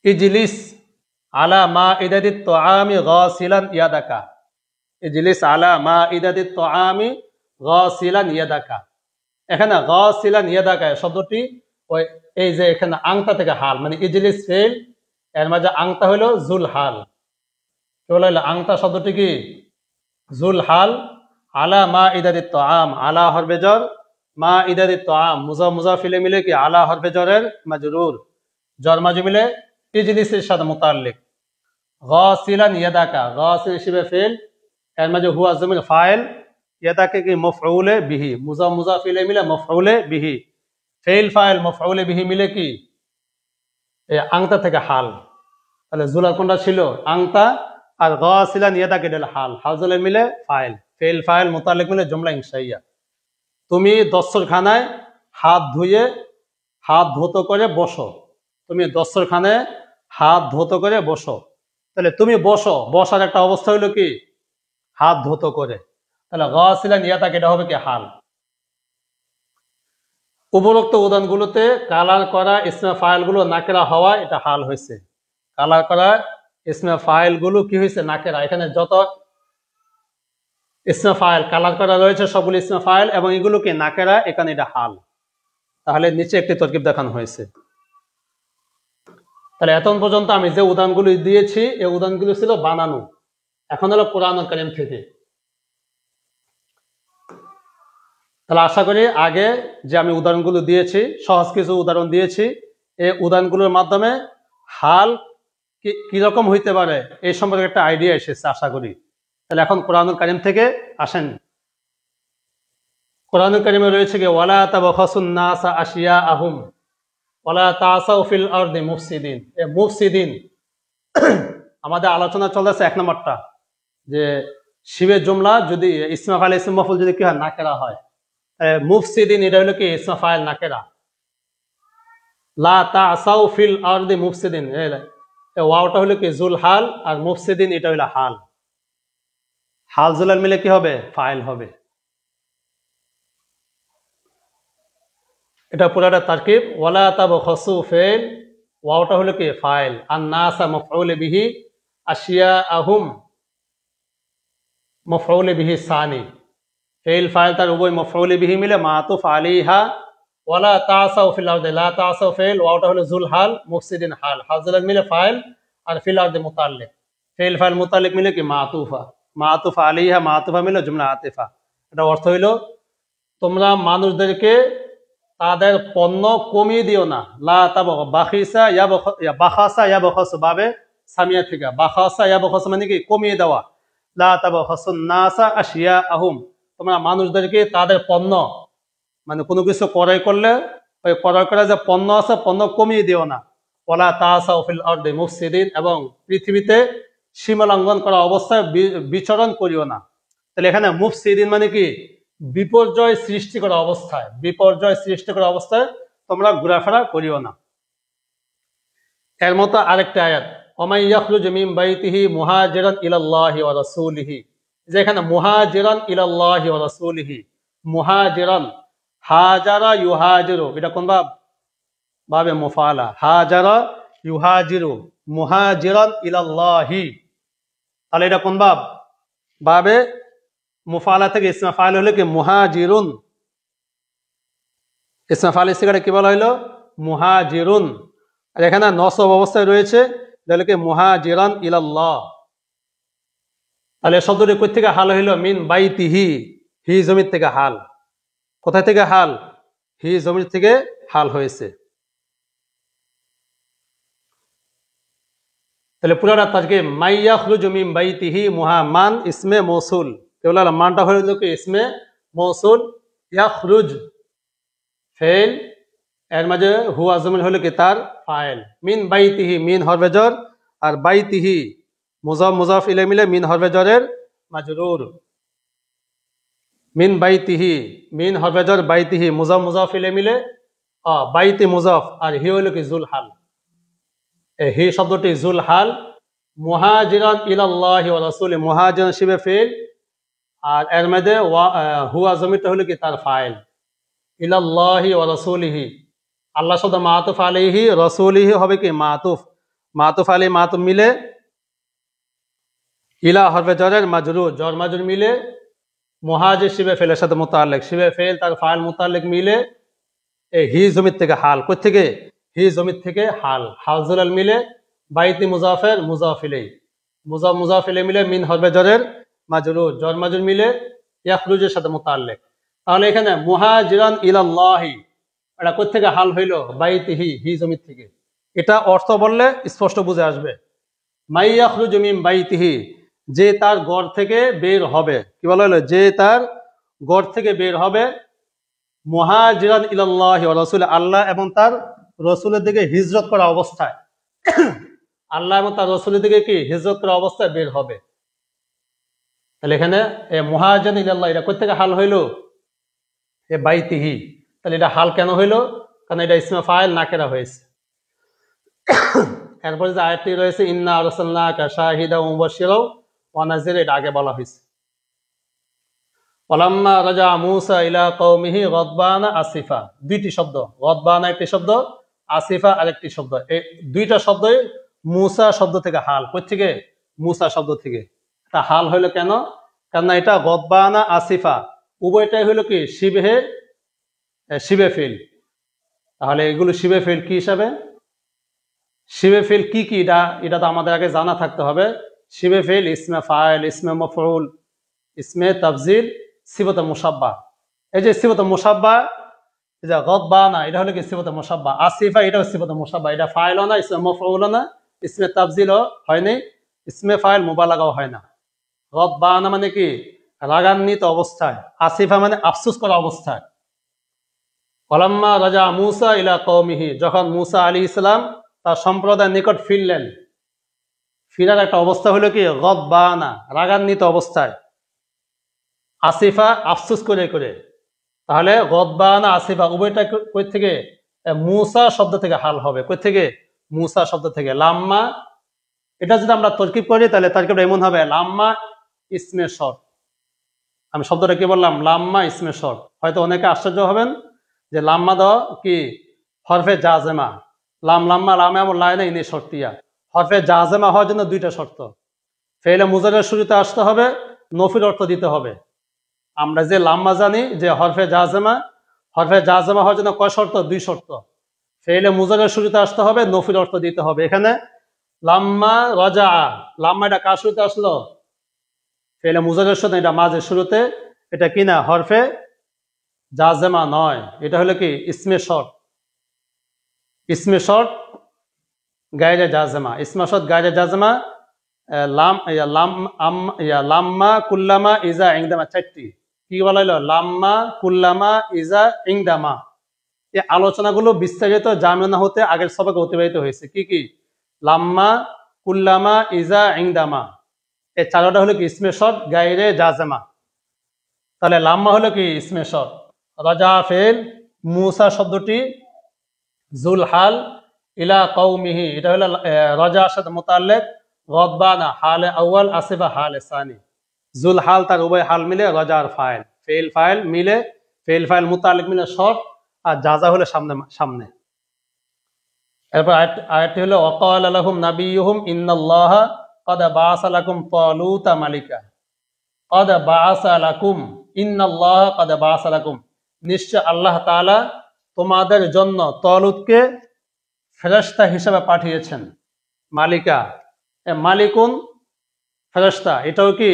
ইজলিস আলা মাইদাতিত তুআমি গাসিলান ইয়াদাকা। ইজলিস আলা মাইদাতিত তুআমি গাসিলান ইয়াদাকা। এখানে গাসিলান ইয়াদাকা শব্দটি ওই এই যে এখানে আংতা থেকে হাল, মানে ইজলিস ফেল, এর মাঝে আংতা হলো জুল হাল। কি বলা হলো? আংতা শব্দটি কি? জুল হাল। আলা মাইদাতিত তুআম, আলা হরফে jar, মা ইদাদি তাআম মুজাফ মুজাফিলে মিলে কি আলা হরফে জরের মাজরুর, জর মাজরুর মিলে ইজলিসের সাথে মুতাল্লিক। গাসিলান ইয়াদাকা, গাসিল হিসেবে ফেল, এর মাঝে হুয়া জমির ফাইল, ইয়াদাকে কি মফউলে বিহি, মুজাফ মুজাফিলে মিলে মফউলে বিহি, ফেল ফাইল মফউলে বিহি মিলে কি এই আংতা থেকে হাল। তাহলে জুলার কোনটা ছিল? আংতা। আর গাসিলান ইয়াদাকে এটা হাল, হাজলে মিলে ফাইল, ফেল ফাইল মুতাল্লিক মিলে জুমলা ইনশাইয়া। তুমি দস্তরখানায় হাত ধুয়ে হাত ধৌত করে বসো, তুমি দস্তরখানায় হাত ধৌত করে বসো। তাহলে তুমি বসো, বসার একটা অবস্থা হলো কি হাত ধৌত করে, তাহলে গাসিলান ইয়াদাকে এটা হবে কি হাল। উপরোক্ত উদাহরণগুলোতে কালার করা ইসমে ফাইলগুলো নাকেরা হওয়া এটা হাল হয়েছে। কালার করা ইসমে ফাইলগুলো কি হয়েছে? নাকেরা। এখানে যত ইসমে ফাইল কালার করা রয়েছে সবগুলো ইসমে ফাইল এবং এগুলো কি নাকেরা, এখানে এটা হাল। তাহলে নিচে একটি তরকিব দেখানো হয়েছে। তাহলে এতক্ষণ পর্যন্ত আমি যে উদাহরণগুলো দিয়েছি এই উদাহরণগুলো ছিল বানানো, এখন হলো কোরআনুল কারীম থেকে। তাহলে আশা করি আগে যে আমি উদাহরণগুলো দিয়েছি, সহজ কিছু উদাহরণ দিয়েছি, এই উদাহরণগুলোর মাধ্যমে হাল কিরকম হইতে পারে এই সম্পর্কে একটা আইডিয়া এসেছে আশা করি। তাহলে এখন কোরআনুল কারীম থেকে আসেন। কোরআনুল কারীমে রয়েছে কি ওয়ালা তাবখাসুন নাসা আশিয়াআহুম ওয়ালা তাসাউ ফিল আরদি মুফসিদিন। এই মুফসিদিন আমাদের আলোচনা চলতেছে এক নম্বরটা, যে শিবের জুমলা যদি ইসমে ফাইল ইসম মফউল যদি কি হয় নাকেরা হয়, মুফসিদিন এটা হলো কি ইসমে ফাইল নাকেরা। লা তাসাউ ফিল আরদি মুফসিদিন, ওয়াওটা হলো কি জুল হাল, আর মুফসিদিন এটা হলো হাল। হাল জুলাল মিলে কি হবে? ফাইল হবে। এটা পুরাটা তারকিব। ওয়ালা তাবখাসু ফেল, ওয়াওটা হলো কি ফাইল, আর নাসা মাফউলে বিহি, আশিয়াআহুম মাফউলে বিহি সানি, ফেল ফাইল তার উভয় মাফউলে বিহি মিলে মাতুফ আলাইহা। ওয়ালা তাসাউ ফিল আরদি, লা তাসাউ ফেল, ওয়াওটা হলো জুল হাল, মুফসিদিন হাল, হাল জুলাল মিলে ফাইল, আর ফিল আরদি মুতাল্লিক, ফেল ফাইল মুতাল্লিক মিলে কি মাতুফা, মাতুফা আলাইহা মাতুফা মিলে জুমলা আতিফা। এটা অর্থ হইল তোমরা মানুষদেরকে তাদের পণ্য কমিয়ে দিও না। লা তাব বাখিসা ইয়া বাখাসা ইয়া বখাসু বাবে সামিয়া থেকে, বাখাসা ইয়া বখাসু মানে কি কমিয়ে দেওয়া। লা তাবখাসুন নাসা আশিয়াআহুম, তোমরা মানুষদেরকে তাদের পণ্য মানে কোনো কিছু ক্রয় করলে ওই ক্রয় করা যে পণ্য আছে পণ্য কমিয়ে দিও না। ওয়ালা তাসাউ ফিল আরদি মুফসিদিন, এবং পৃথিবীতে সীমা লঙ্ঘন করা অবস্থায় বিচরণ করিও না। তাহলে এখানে মুফসিদিন মানে কি বিপর্যয় সৃষ্টি করা অবস্থায়, বিপর্যয় সৃষ্টি করা অবস্থায় তোমরা ঘোরাফেরা করিও না। এর মতো আরেকটা আয়াত, ওমাই ইয়াখরুজ মিন বাইতিহি মুহাজিরান ইলাল্লাহি ওয়া রাসূলিহি, যেখানে মুহাজিরান ইলাল্লাহি ওয়া রাসূলিহি, মুহাজিরান হাজারা ইউহাজিরু, এটা কোন ভাব? বাবে মুফালা, হাজারা ইউহাজিরু, মুহাজিরান ইলাল্লাহি, তাহলে এটা কোন ভাব? বাবে মুফালা থেকে ইসমে ফাইল হলো কি মুহাজিরুন, ইসমে ফাইল সিগারে কি বলা হইলো? মুহাজিরুন। আর এখানে নসব অবস্থায় রয়েছে তাহলে কি মুহাজিরান ইলাল্লাহ। তাহলে শব্দটি কোথা থেকে হাল হইল? মিন বাইতিহি, হি জমির থেকে হাল। কোথায় থেকে হাল? হি জমির থেকে হাল হয়েছে। তাহলে পুরাটা তাজকে মাইয়াখরুজু মিন বাইতিহি মুহাম্মান ইসমে মৌসুল, কেবল মানটা হইল কি ইসমে মৌসুল, ইয়াখরুজ ফেল, এর মাঝে হুয়া জমির হলো কি তার ফাইল। মিন বাইতিহি, মিন হরফে জর, আর বাইতিহি মুজাফ মুজাফ ইলাইহি মিলে মিন হরফে জরের মাজরুর। মিন বাইতিহি, মিন হরফে জর, বাইতিহি মুজাফ মুজাফ ইলাইহি মিলে বাইতি মুজাফ, আর হি হলো কি জুল হাল। হি শব্দটি জুল হাল। মুহাজিরান ইলাল্লাহি ওয়া রাসূলি, মুহাজিরান শিবে ফেল, আর এর মধ্যে হুয়া জমিরটা হলো কি তার ফাইল। ইলাল্লাহি ওয়া রাসূলিহি, আল্লাহ শব্দ মাতুফ আলাইহি, রাসূলিহি হবে কি মাতুফ, মাতুফ আলাইহি মাতুফ মিলে ইলা হরফে জরের মাজরুর, জর মাজরুর মিলে মুহাজির শিবে ফেলের সাথে মুতাআল্লিক, শিবে ফেল তার ফাইল মুতাআল্লিক মিলে এই হি জমির থেকে হাল। কই থেকে? হি জমির থেকে হাল, হাজুলাল মিলে বাইতি মুজাফের মুজাফ ইলাইহি, মুজাফ মুজাফ ইলাইহি মিলে মিন হরফে জরের মাজরুর, জর মাজরুর মিলে ইয়াখরুজের সাথে মুতাআল্লিক। তাহলে এখানে মুহাজিরান ইলাল্লাহি এটা কোথেকে হাল হইল? বাইতিহি, হি জমির থেকে। এটা অর্থ বললে স্পষ্ট বুঝে আসবে। মাই ইয়াখরুজু মিন বাইতিহি, যে তার ঘর থেকে বের হবে। কি বলা হলো? যে তার ঘর থেকে বের হবে, মুহাজিরান ইলাল্লাহি ওয়া রাসূল, আল্লাহ এবং তার রাসূলের দিকে হিজরত করা অবস্থায়। আল্লাহ এবং তার রাসূলের দিকে কি হিজরত করা অবস্থায় বের হবে। তাহলে এখানে মুহাজিরান ইলাল্লাহ এটা কোথেকে হাল হইল? এ বাইতিহি। তাহলে এটা হাল কেন হইল? কারণ এটা ইসমে ফাইল নাকেরা হয়েছে। এরপরে যে আয়াতটি রয়েছে ইন্না আরসালনাকা শাহিদাও ওয়া মুবাশশিরাও ওয়া নাযীরা, এটা আগে বলা হয়েছে। ওয়ালাম্মা রাজা মূসা ইলা কওমিহি গদবানা আসিফা, দুইটি শব্দ, গদবানা একটি শব্দ, আসিফা আরেকটি শব্দ। এই দুইটা শব্দই মূসা শব্দ থেকে হাল। কই থেকে? মূসা শব্দ থেকে। এটা হাল হইলো কেন? কারণ এটা গদবানা আসিফা উভয়টাই হইলো কি শিবে ফিল। তাহলে এগুলো শিবে ফিল কি হিসাবে? শিবে ফিল কি কি? এটা তো আমাদের আগে জানা থাকতে হবে। শিবে ফিল ইসমে ফাইল, ইসমে মফউল, ইসমে তাফজিল, সিফাতে মুসাব্বা। এই যে সিফাতে মুসাব্বা, এই যে গদবানা এটা হলো কি সিফাতে মুসাব্বা, আসিফা এটাও সিফাতে মুসাব্বা। এটা ফাইলও না, ইসমে মফউলও না, ইসমে তাফজিলও হয়নি, ইসমে ফাইল মুবালাগাও হয় না। গদবানা মানে কি? রাগান্বিত অবস্থায়। আসিফা মানে আফসোস করা অবস্থায়। ওয়ালাম্মা রাজা মূসা ইলা কওমিহি, যখন মূসা আলাইহিস সালাম তার সম্প্রদায়ের নিকট ফিরলেন, ফিরার একটা অবস্থা হলো কি? গদবানা, রাগান্বিত অবস্থায়। আসিফা আফসোস করে করে। তাহলে গদবানা আসিফা উভয়টা কই থেকে? মূসা শব্দ থেকে হাল হবে। কই থেকে? মূসা শব্দ থেকে। লাম্মা, এটা যদি আমরা তরকিব করি তাহলে তরকিবটা এমন হবে লাম্মা ইসমে শর্ত। আমি শব্দটা কি বললাম? লাম্মা ইসমে শর্ত। হয়তো অনেকে আশ্চর্য হবেন যে লাম্মা দ কি হরফে জাজেমা, লাম্মা লামে এমন লাইনে ইনি শর্তিয়া। হরফে জাজেমা হওয়ার জন্য দুইটা শর্ত। ফেইলে মুজারের শুরুতে আসতে হবে, নফির অর্থ দিতে হবে। আমরা যে লাম্মা জানি যে হরফে জাজেমা হওয়ার জন্য কয় শর্ত? দুই শর্ত। ফেইলে মুজারের শুরুতে আসতে হবে, নফির অর্থ দিতে হবে। এখানে লাম্মা রাজা, লাম্মা এটা কার শুরুতে আসলো? ফেইলে মুজারের সাথে, এটা মাঝের শুরুতে। এটা কি না? হরফে জাজেমা নয়, এটা হলো কি ইসমে শর্ত। ইসমে শর্ত গায়রে জাজেমা, ইসমে শর্ত গায়রে জাজেমা। লাম্মা কুল্লামা ইজা ইংদামা, চারটি। কি বলা হলো? লাম্মা কুল্লামা ইজা ইংদামা। এই আলোচনাগুলো বিস্তারিত জামিনা হতে আগের সবাইকে অতিবাহিত হয়েছে। কি কি? লাম্মা কুল্লামা ইজা ইংদামা, এই চারটা হলো কি ইসমে শর্ত গায়রে জাজেমা। তাহলে লাম্মা হলো কি ইসমে শর্ত। রাজা ফেল, মূসা শব্দটি জুলহাল, ইলা কওমিহি এটা হলো রাজার সাথে মুতাল্লিক, গদবানা হালে আউয়াল, আসিফা হালে সানি। জুলহাল তার উভয় হাল মিলে রাজার ফাইল, ফেল ফাইল মিলে, ফেল ফাইল মুতাল্লিক মিলে শর্ত, আর জাজা হলে সামনে। এরপর আয়াতটি হলো ওয়াকাল লাহুম নাবিয়ুহুম ইন্নাল্লাহা ক্বাদ বাআসা লাকুম তালুতা মালিকা। ক্বাদ বাআসা লাকুম, ইন্নাল্লাহা ক্বাদ বাআসা লাকুম, নিশ্চয় আল্লাহ তাআলা তোমাদের জন্য তালুতকে ফেরেশতা হিসেবে পাঠিয়েছেন। মালিকা, মালিকুন ফেরেশতা, এটাও কি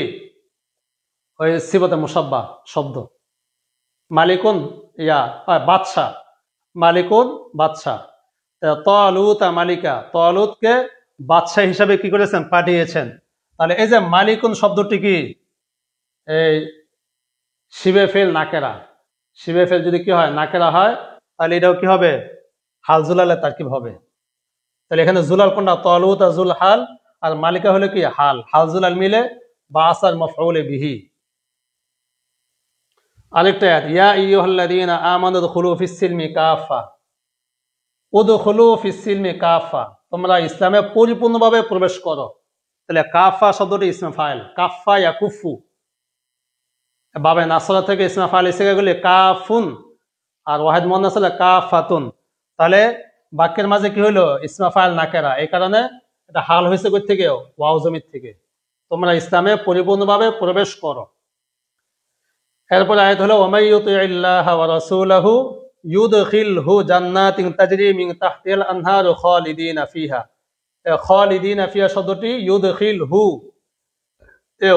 ওই সিফাতে মুসাব্বা শব্দ। মালিকুন বাদশাহ, মালিকুন বাদশাহ। তালুত মালিকা, তালুতকে বাদশাহ হিসাবে কি করেছেন? পাঠিয়েছেন। তাহলে এই যে মালিকুন শব্দটি কি? এই শিবে ফেল নাকেরা। শিবে ফেল যদি কি হয়? নাকেরা হয়, তাহলে এটাও কি হবে? হাল জুলালে তারকিব হবে। তাহলে এখানে জুলাল কোনটা? তালুত আর জুল হাল, আর মালিকা হলো কি হাল। হাল জুলাল মিলে বাসার মাফউলে বিহি। আরেকটা আয়াত, ইয়া আইয়ুহাল্লাযীনা আমানু দুখুলু ফিস সিলমি কাফা, উদখুলু ফিস সিলমি কাফা, তোমরা ইসলামে পরিপূর্ণভাবে প্রবেশ করো। তাহলে কাফা শব্দটি ইসমে ফাইল, কাফা ইয়াকুফু, বাবে নাসরা থেকে ইসমে ফাইল এসে গেলে কাফুন, আর ওয়াহিদ মুয়ান্নাস হলো কাফাতুন। তাহলে বাক্যের মাঝে কি হইলো? ইসমে ফাইল নাকেরা। এই কারণে এটা হাল হয়েছে কই থেকে? ওয়াও জমির থেকে। তোমরা ইসলামে পরিপূর্ণভাবে প্রবেশ করো। এরপর আয়াত হলো ওয়া মাইয়ুতিইল্লাহা ওয়া রাসূলাহু ইউদখিলহু জান্নাতিন তাজরি মিন তাহতিল আনহারু খালিদিনা ফিহা। খালিদিনা ফিহা শব্দটি ইউদখিলহু,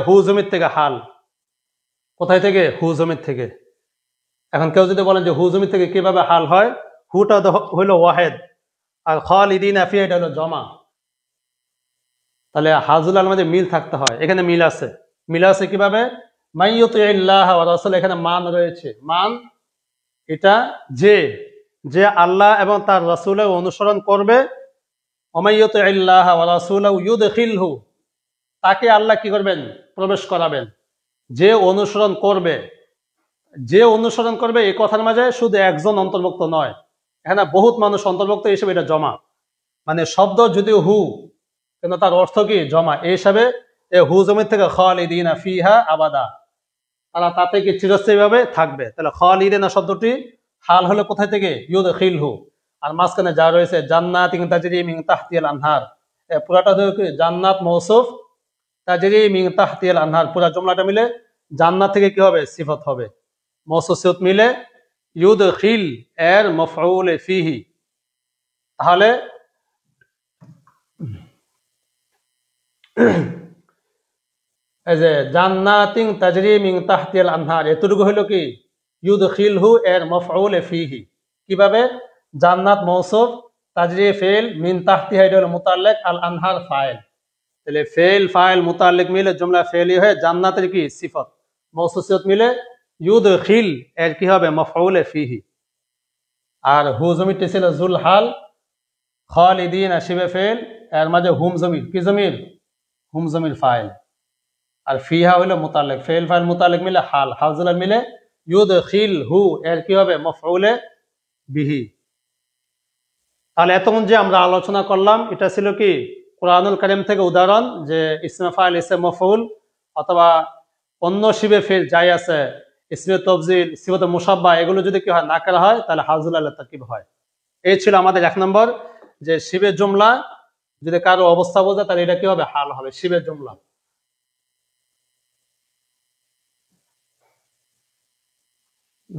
হু জমির থেকে হাল। কোথায় থেকে? হু জমির থেকে। এখন কেউ যদি বলেন যে হু জমির থেকে কিভাবে হাল হয়, হুটা হইল ওয়াহেদ আর খালিদিনা ফিহা এটা হলো জমা। তাহলে হাজুল আল মাঝে মিল থাকতে হয়, এখানে মিল আছে। মিল আছে কিভাবে? মাইয়ুতিল্লাহ ওয়া রাসূল, এখানে মান রয়েছে। মান এটা যে যে আল্লাহ এবং তার রাসূলের অনুসরণ করবে, ওমাইয়ুতিল্লাহ ওয়া রাসূলাহু ইউদখিলহু, তাকে আল্লাহ কি করবেন? প্রবেশ করাবেন। যে অনুসরণ করবে, যে অনুসরণ করবে এই কথার মাঝে শুধু একজন অন্তর্ভুক্ত নয়, এখানে বহুত মানুষ অন্তর্ভুক্ত হিসেবে এটা জমা। মানে শব্দ যদিও হু, কিন্তু তার অর্থ কি? জমা। এই হিসাবে হু জমির থেকে খালিদিনা ফিহা আবাদা, তারা তাতে কি চিরস্থায়ী ভাবে থাকবে। তাহলে খালিদিনা শব্দটি হাল হলো কোথায় থেকে? ইউদখিলহু। আর মাঝখানে যা রয়েছে জান্নাতিন তাজরি মিন তাহতিহাল আনহার, পুরাটা কি? জান্নাত মৌসুফ, তাজরি মিন তাহতিহাল আনহার, পুরা জumলাটা মিলে জান্নাত থেকে কি হবে? সিফত হবে। মৌসুফ সিফত মিলে ইউদখিল এর মাফউল ফিহি। তাহলে এই যে জান্নাতিন তাজরি মিন তাহতিহাল আনহার, এতটুকু হলো কি? ইউদখিলহু এর মাফউল ফিহি। কিভাবে? জান্নাত মৌসুফ, তাজরি ফেল, মিন তাহতিহা এটা হলো মুতাল্লিক, আল আনহার ফাইল। তাহলে ফেল ফাইল মুতাল্লিক মিলে জুমলা ফেলি হয়ে জান্নাতের কি? সিফত। মৌসুফ সিফত মিলে ইউদখিল এর কি হবে? মাফউল ফিহি। আর হু জমিরটি ছিল জুল হাল, খালিদিন শিবে ফেল, এর মাঝে হুম জমির, কি জমির? হুম জমির ফাইল। আর ফিহা হইলো মুতাল্লিক, ফেল ফাইল মুতাল্লিক মিলে হাল, হাল জুলার মিলে ইউদখিল হু এর কি হবে? মাফউলে বিহি। তাহলে এতক্ষণ যে আমরা আলোচনা করলাম এটা ছিল কি? কুরআনুল কারীম থেকে উদাহরণ, যে ইসমে ফাইল, ইসমে মাফউল অথবা অন্য শিবে ফেল যাই আছে, ইসমে তফজিল, সিফাতে মুশাব্বাহ, এগুলো যদি কি হয়? নাকেরা হয়, তাহলে হাজুল আল তারকিব হয়। এই ছিল আমাদের 1 নম্বর, যে শিবের জুমলা যদি কারো অবস্থা বোঝা তাহলে এটা কি হবে? হাল হবে শিবের জুমলা।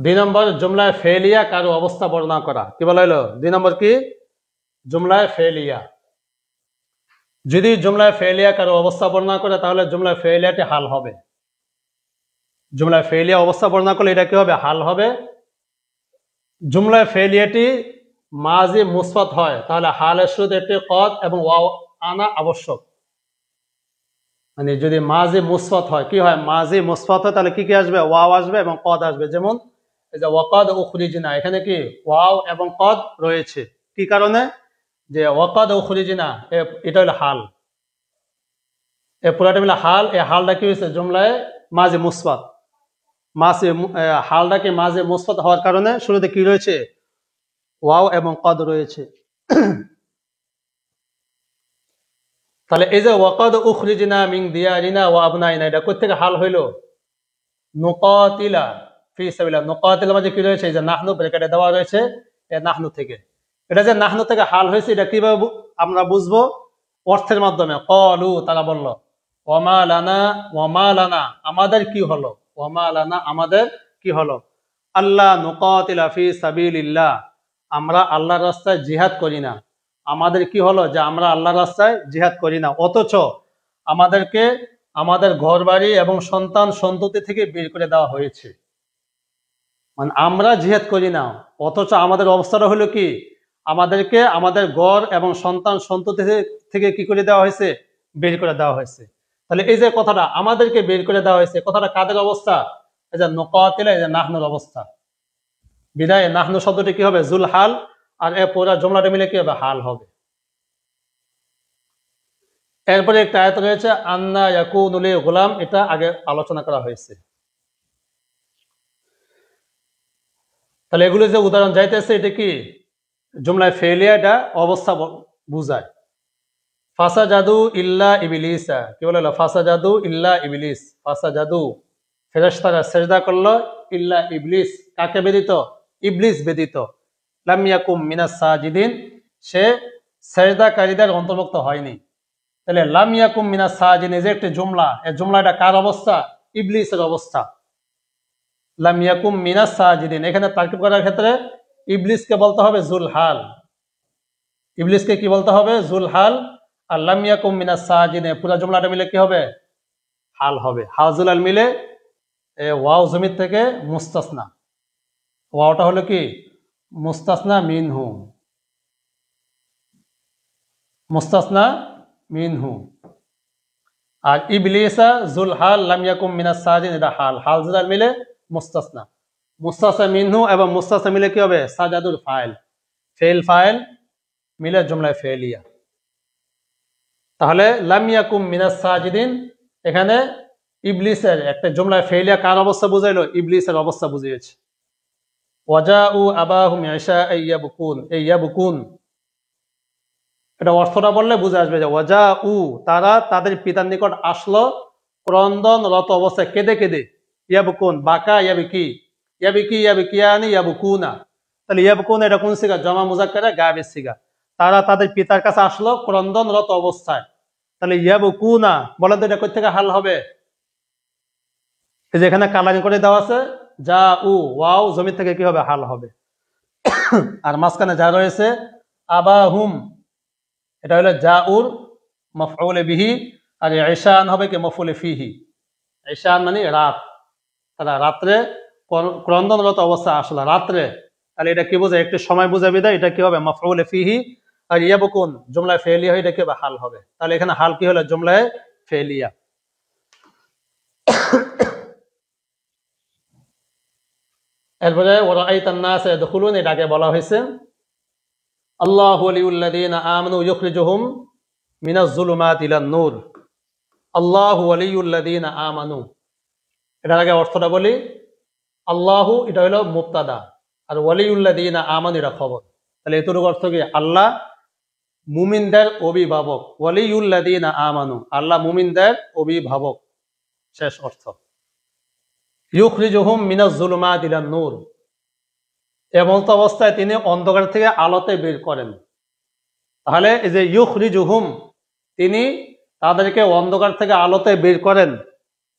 2 নম্বর জুমলায় ফেলিয়া কারো অবস্থা বর্ণনা করা। কি বলা হলো? 2 নম্বর কি? জুমলায় ফেলিয়া। যদি জুমলায় ফেলিয়া কারো অবস্থা বর্ণনা করে তাহলে জুমলায় ফেলিয়াটি হাল হবে। জুমলায় ফেলিয়া অবস্থা বর্ণনা করলে এটা কি হবে? হাল হবে। জুমলায় ফেলিয়াটি মাজি মুসবাত হয় তাহলে হালের শুরুতে একটি কদ এবং ওয়াও আনা আবশ্যক। মানে যদি মাজি মুসবাত হয়, কি হয়? মাজি মুসবাত হয় তাহলে কি কি আসবে? ওয়াও আসবে এবং কদ আসবে। যেমন এই যে ওয়াকাদ উখরিজিনা, এখানে কি ওয়াও এবং কদ রয়েছে। কি কারণে? যে ওয়াকাদ উখরিজিনা এটা হলো হাল, এ পুরাটা মিলে হাল। এই হালটা কি হয়েছে? জুমলায় মাঝে মুসবাত। মাঝে হালটাকে মাঝে মুসবাত হওয়ার কারণে শুরুতে কি রয়েছে? ওয়াও এবং কদ রয়েছে। তাহলে এই যে ওয়াকাদ উখরিজিনা মিন দিয়ারিনা ওয়া আবনাইনা, এটা কোথা থেকে হাল হইল? নুকাতিলা ফি সাবিলিল্লাহ, নুকাতিলা মাঝে কি রয়েছে? এই যে নাহনু ব্র্যাকেটে দেওয়া রয়েছে, এই নাহনু থেকে। এটা যে নাহনু থেকে হাল হয়েছে এটা কিভাবে আমরা বুঝবো? অর্থের মাধ্যমে। ক্বালু, তারা বলল, ওয়ামা লানা, ওয়ামা লানা আমাদের কি হলো? ওয়ামা লানা আমাদের কি হলো? আল্লাহ নুকাতিলা ফি সাবিলিল্লাহ, আমরা আল্লাহর রাস্তায় জিহাদ করি না। আমাদের কি হলো? যে আমরা আল্লাহর রাস্তায় জিহাদ করি না, অথচ আমাদেরকে আমাদের ঘরবাড়ি এবং সন্তান সন্ততি থেকে বের করে দেওয়া হয়েছে। মানে আমরা জিহাদ করি না, অথচ আমাদের অবস্থাটা হলো কি? আমাদেরকে আমাদের ঘর এবং সন্তান সন্ততি থেকে কি করে দেওয়া হয়েছে? বের করে দেওয়া হয়েছে। তাহলে এই যে কথাটা আমাদেরকে বের করে দেওয়া হয়েছে, কথাটা কাদের অবস্থা? এই যে নুকাতিলা, এই যে নাহনুর অবস্থা। বিদায় নাহনু শব্দটি কি হবে? জুল হাল। আর এ পুরা জুমলাটা মিলে কি হবে? হাল হবে। এরপরে একটা আয়াত রয়েছে আন্না ইয়াকুনু লি গুলাম, এটা আগে আলোচনা করা হয়েছে। তাহলে এগুলো যে উদাহরণ যাইতেছে এটা কি? জুমলায় ফেলিয়া, এটা অবস্থা বুঝায়। ফাসা জাদু ইল্লা ইবলিসা, কি বলে? ফাসা জাদু ইল্লা ইবলিস, ফাসা জাদু ফেরেশতারা সেজদা করলো, ইল্লা ইবলিস কাকে ব্যতীত? ইবলিস ব্যতীত। লাম ইয়াকুম মিনাস সাজিদিন, সে সেজদাকারীদের অন্তর্ভুক্ত হয়নি। তাহলে লাম ইয়াকুম মিনাস সাজিদিন যে একটি জুমলা, এই জুমলাটা কার অবস্থা? ইবলিসের অবস্থা। লাম ইয়াকুম মিনাস সাজিদিন, এখানে তারকিব করার ক্ষেত্রে ইবলিসকে বলতে হবে জুল হাল। ইবলিসকে কি বলতে হবে? জুল হাল। আর লাম ইয়াকুম মিনাস সাজিদিন পুরো জুমলাটা মিলে কি হবে? হাল হবে। হাজুল আল মিলে ওয়াও জমির থেকে মুস্তাসনা। ওয়াওটা হলো কি মুস্তাসনা মিনহু, মুস্তাসনা মিনহু। আর ইবলিসা জুল হাল লাম ইয়াকুম মিনাস সাজিদিন, এটা হাল, হাল জুদার মিলে মুস্তাসনা। মুস্তাসনা মিনহু এবং মুস্তাসনা মিলে কি হবে সাজাদুল ফাইল, ফেল ফাইল মিলে জুমলায় ফেলিয়া। তাহলে লাম ইয়াকুম মিনাস সাজিদিন, এখানে ইবলিসের একটা জুমলায় ফেলিয়া কার অবস্থা বুঝাইলো, ইবলিসের অবস্থা বুঝিয়েছে। ওয়াজাউ আবাহুম ইশাআ ইয়াবকুন, এই ইয়াবকুন এটা অর্থটা বললে বুঝে আসবে যে ওয়াজাউ তারা তাদের পিতার নিকট আসলো ক্রন্দনরত অবস্থায়, কেঁদে কেঁদে। ইয়াবকুন বাকা ইয়াবিকি, ইয়াবিকি ইয়াবিকিয়ানি ইয়াবকুনা। তাহলে ইয়াবকুন এটা কোন সিগা, জমা মুজাক্কারে গায়েবের সিগা। তারা তাদের পিতার কাছে আসলো ক্রন্দনরত অবস্থায়। তাহলে ইয়াবকুনা বলেন তো এটা কোথা থেকে হাল হবে? এই যে এখানে কালারিং করে দেওয়া আছে যা উ, ওয়াও জমি থেকে কি হবে হাল হবে। আর মাঝখানে যা রয়েছে আবাহুম, এটা হলো জাউর মাফউলে বিহি, আর ঈশান হবে কি মাফউলে ফিহি। ঈশান মানে রাত, তারা রাত্রে ক্রন্দনরত অবস্থা আসলো রাত্রে। তাহলে এটা কি বোঝায়, একটু সময় বোঝাবে দেয়, এটা কি হবে মাফউলে ফিহি। আর ইয়াবকুন জুমলায় ফেলিয়া, এটা কি হবে হাল হবে। তাহলে এখানে হাল কি হলো জুমলায় ফেলিয়া। এরপরে ওয়ারাআইতান নাস ইয়াদখুলুন, এটা আগে বলা হয়েছে। আল্লাহু ওয়ালিউল্লাযীনা আমানু ইউখরিজুহুম মিনাজ যুলুমাতি ইলান নূর। আল্লাহু ওয়ালিউল্লাযীনা আমানু, এটার আগে অর্থটা বলি। আল্লাহু এটা হলো মুবতাদা, আর ওয়ালিউল্লাযীনা আমানু এটা খবর। তাহলে এতটুকু অর্থ কি, আল্লাহ মুমিনদের অভিভাবক। ওয়ালিউল্লাযীনা আমানু, আল্লাহ মুমিনদের অভিভাবক, শেষ অর্থ। ইউখরিজুহুম মিনাজ যুলুমাতি ইলান নূর, এমন অবস্থায় তিনি অন্ধকার থেকে আলোতে বের করেন। তাহলে এই যে ইউখরিজুহুম, তিনি তাদেরকে অন্ধকার থেকে আলোতে বের করেন,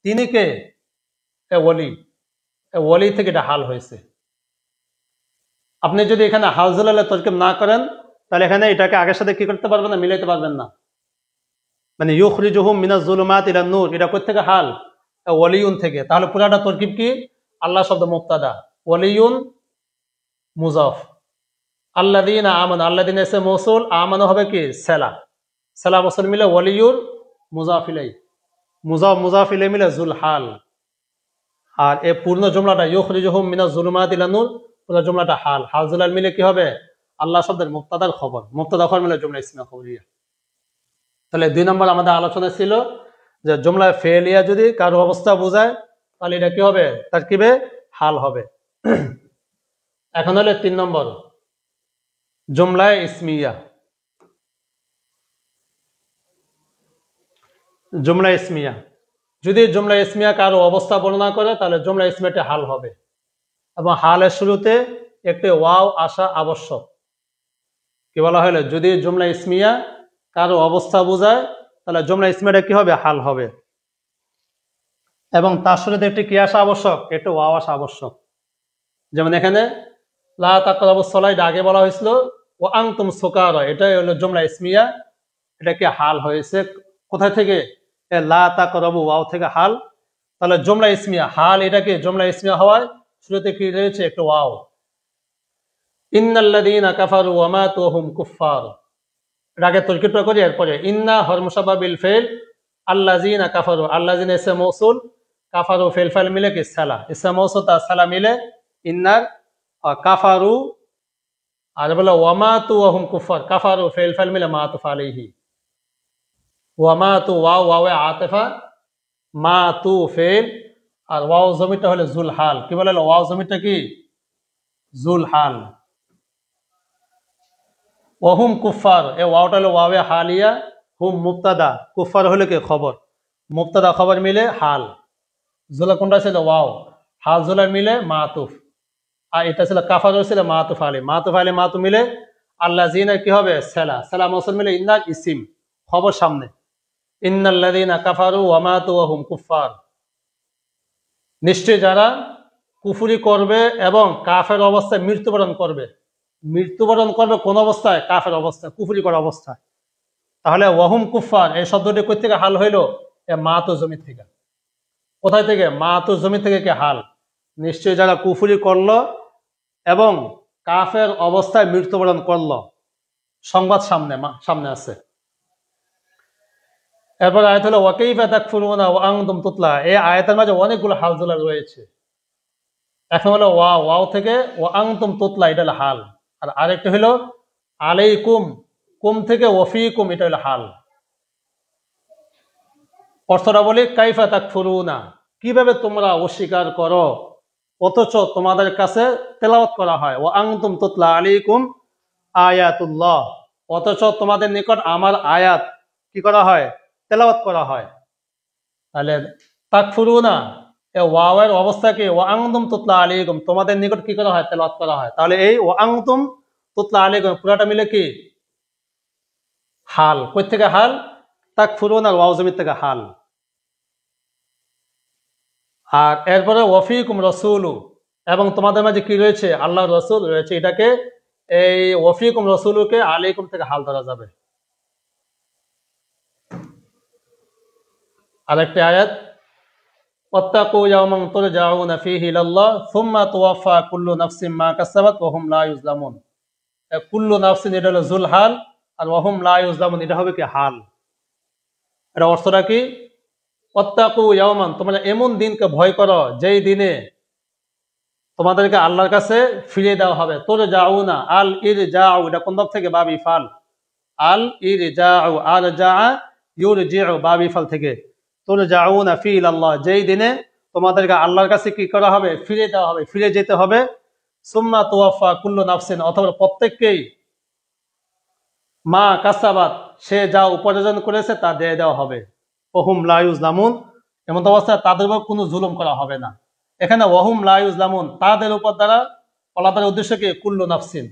তিনি কে, ওয়ালি। ওয়ালি থেকে এটা হাল হয়েছে। আপনি যদি এখানে হাল জালালে তরকিব না করেন, তাহলে এখানে এটাকে আগের সাথে কি করতে পারবেন না, মিলাইতে পারবেন না। মানে ইউখরিজুহুম মিনাজ যুলুমাতি ইলান নূর, এটা কোথা থেকে হাল, ওয়ালিউন থেকে। তাহলে পুরাটা তরকিব কি, আল্লাহ শব্দ মুবতাদা, ওয়ালিউন মুজাফ, আল্লাযীনা আমানু, আল্লাযীনা ইসম মৌসুল, আমানু হবে কি সেলা, সেলা মৌসুল মিলে ওয়ালিউর মুজাফ ইলাই, মুজাফ ইলাই মিলে জুল হাল। আর এই পূর্ণ জুমলাটা ইউখরিজুহুম মিনাজ যুলুমাতি ইলান নূর, পুরো জুমলাটা হাল, হাল জুলাল মিলে কি হবে আল্লাহ শব্দের মুবতাদার খবর, মুবতাদা খবর মিলে জুমলা ইসমিয়া খবরিয়া। তাহলে 2 নম্বর আমাদের আলোচনা ছিল যে জুমলায় ফেলিয়া যদি কারো অবস্থা বোঝায়, তাহলে এটা কি হবে, তারকিবে হাল হবে। এখন হলে 3 নম্বর জুমলায় ইসমিয়া। জুমলা ইসমিয়া, যদি জুমলা ইসমিয়া কারো অবস্থা বর্ণনা করে, তাহলে জুমলা ইসমিয়াতে হাল হবে, এবং হালের শুরুতে একটি ওয়াও আসা আবশ্যক। কি বলা হলো, যদি জুমলা ইসমিয়া কারো অবস্থা বোঝায়, তাহলে জুমলা ইসমিয়াটা কি হবে, হাল হবে, এবং তার শুরুতে একটি কি আসা আবশ্যক, একটু ওয়াও আসা আবশ্যক। যেমন এখানে লা তাকরাবুস সালাহ, আগে বলা হয়েছিল ওয়া আনতুম সুকারা, এটাই হলো জুমলা ইসমিয়া, এটা কি হাল হয়েছে কোথায় থেকে, লা তাকরাবু ওয়াও থেকে হাল। তাহলে জুমলা ইসমিয়া হাল, এটাকে জুমলা ইসমিয়া হওয়ায় শুরুতে কি রয়েছে, একটু ওয়াও। ইন্নাল্লাযীনা কাফারু ওয়া মাতু ওয়া হুম কুফফার, এর আগে তরকিবটা করি। এরপরে ইন্না হরমুসাবা বিল ফেল, আল্লাযীনা কাফারু, আল্লাযীনা ইসম মৌসুল, কাফারু ফেল ফাইল মিলে কি সালা, ইসম মৌসুল তার সালা মিলে ইন্নার, কাফারু। আর বলে ওয়া মাতু ওয়া হুম কুফফার, কাফারু ফেল ফাইল মিলে মাতুফ আলাইহি, ওয়া মাতু ওয়াও ওয়াও আতিফা, মাতু ফেল, আর ওয়াও জমিটা হলো জুল হাল। কি বলে ওয়াও জমিটা কি, জুল হাল। ওহুম কুফার, এ ওয়াওটা হলো ওয়াওয়ে হালিয়া, হুম মুবতাদা, কুফার হলো কি খবর, মুবতাদা খবর মিলে হাল। জুলা কোনটা ছিল, ওয়াও, হাল জুলা মিলে মাতুফ, আর এটা ছিল কাফার ছিল মাতুফ আলী, মাতুফ আলী মাতু মিলে আল্লাযীনা কি হবে সেলা, সেলা মৌসুল মিলে ইন্না ইসিম, খবর সামনে। ইন্নাল্লাযীনা কাফারু ওয়া মাতু ওয়া হুম কুফার, নিশ্চয় যারা কুফরি করবে এবং কাফের অবস্থায় মৃত্যুবরণ করবে। মৃত্যুবরণ করবে কোন অবস্থায়, কাফের অবস্থায়, কুফরি করা অবস্থায়। তাহলে ওয়াহুম কুফার এই শব্দটি কই থেকে হাল হইল, এ মাতু জমি থেকে। কোথায় থেকে, মাতু জমি থেকে কি হাল, নিশ্চয়ই যারা কুফরি করলো এবং কাফের অবস্থায় মৃত্যুবরণ করলো, সংবাদ সামনে আছে। এরপর আয়াত হলো ওয়াকাইফা তাকফুরুনা ওয়া আনতুম তুতলা। এই আয়াতের মাঝে অনেকগুলো হালজুলা রয়েছে। এখন হলো ওয়াও থেকে ওয়া আনতুম তুতলা, এটা হলো হাল। আর আরেকটা হলো আলাইকুম, কুম থেকে ওয়াফিকুম, এটা হলো হাল। অর্থটা বলি কাইফা তাকফুরুনা, কিভাবে তোমরা অস্বীকার করো অথচ তোমাদের কাছে তেলাওয়াত করা হয়। ওয়া আনতুম তুতলা আলাইকুম আয়াতুল্লাহ, অথচ তোমাদের নিকট আমার আয়াত কি করা হয়? তেলাওয়াত করা হয়। তাহলে তাকফুরুনা এ ওয়াওয়ের অবস্থা কি? ওয়া আনতুম তুতলা আলাইকুম, তোমাদের নিকট কি করা হয়? তেলাওয়াত করা হয়। তাহলে এই ওয়া আনতুম তুতলা আলাইকুম পুরাটা মিলে কি? হাল। কই থেকে হাল? তাকফুরুনা আর ওয়াও জমির থেকে হাল। আর এরপরে ওয়াফিকুম রাসূলু, এবং তোমাদের মাঝে কি রয়েছে? আল্লাহর রাসূল রয়েছে। এটাকে এই ওয়াফিকুম রাসূলুকে আলাইকুম থেকে হাল ধরা যাবে। আরেকটি আয়াত ওয়াত্তাকু ইয়াওমান তুরজাউনা ফীহি ইলাল্লাহ সুম্মা তুওয়াফা কুল্লু নাফসিন মা কাসাবাত ওয়া হুম লা ইউজলামুন। কুল্লু নাফসিন এটা হলো জুল হাল, আর ওয়া হুম লা ইউজলামুন এটা হবে কি? হাল। এটা অর্থটা কি? ওয়াত্তাকু ইয়াওমান, তোমরা এমন দিনকে ভয় করো যেই দিনে তোমাদেরকে আল্লাহর কাছে ফিরিয়ে দেওয়া হবে। তুরজাউনা, আল ইরজাউ এটা কোন ভাব থেকে? বাবি ফাল। আল ইরজাউ, আর জা ইউরজিউ বাবি ফাল থেকে। তুরজাউনা ফি ইলাল্লাহ, যেই দিনে তোমাদেরকে আল্লাহর কাছে কি করা হবে? ফিরে দেওয়া হবে, ফিরে যেতে হবে। সুম্মা তুওয়াফা কুল্লু নাফসিন, অথবা প্রত্যেককেই মা কাসাবাত, সে যা উপার্জন করেছে তা দিয়ে দেওয়া হবে। ওহুম লা ইউজলামুন, এমন অবস্থায় তাদের উপর কোনো জুলুম করা হবে না। এখানে ওহুম লা ইউজলামুন তাদের উপর দ্বারা বলার উদ্দেশ্য কি? কুল্লু নাফসিন,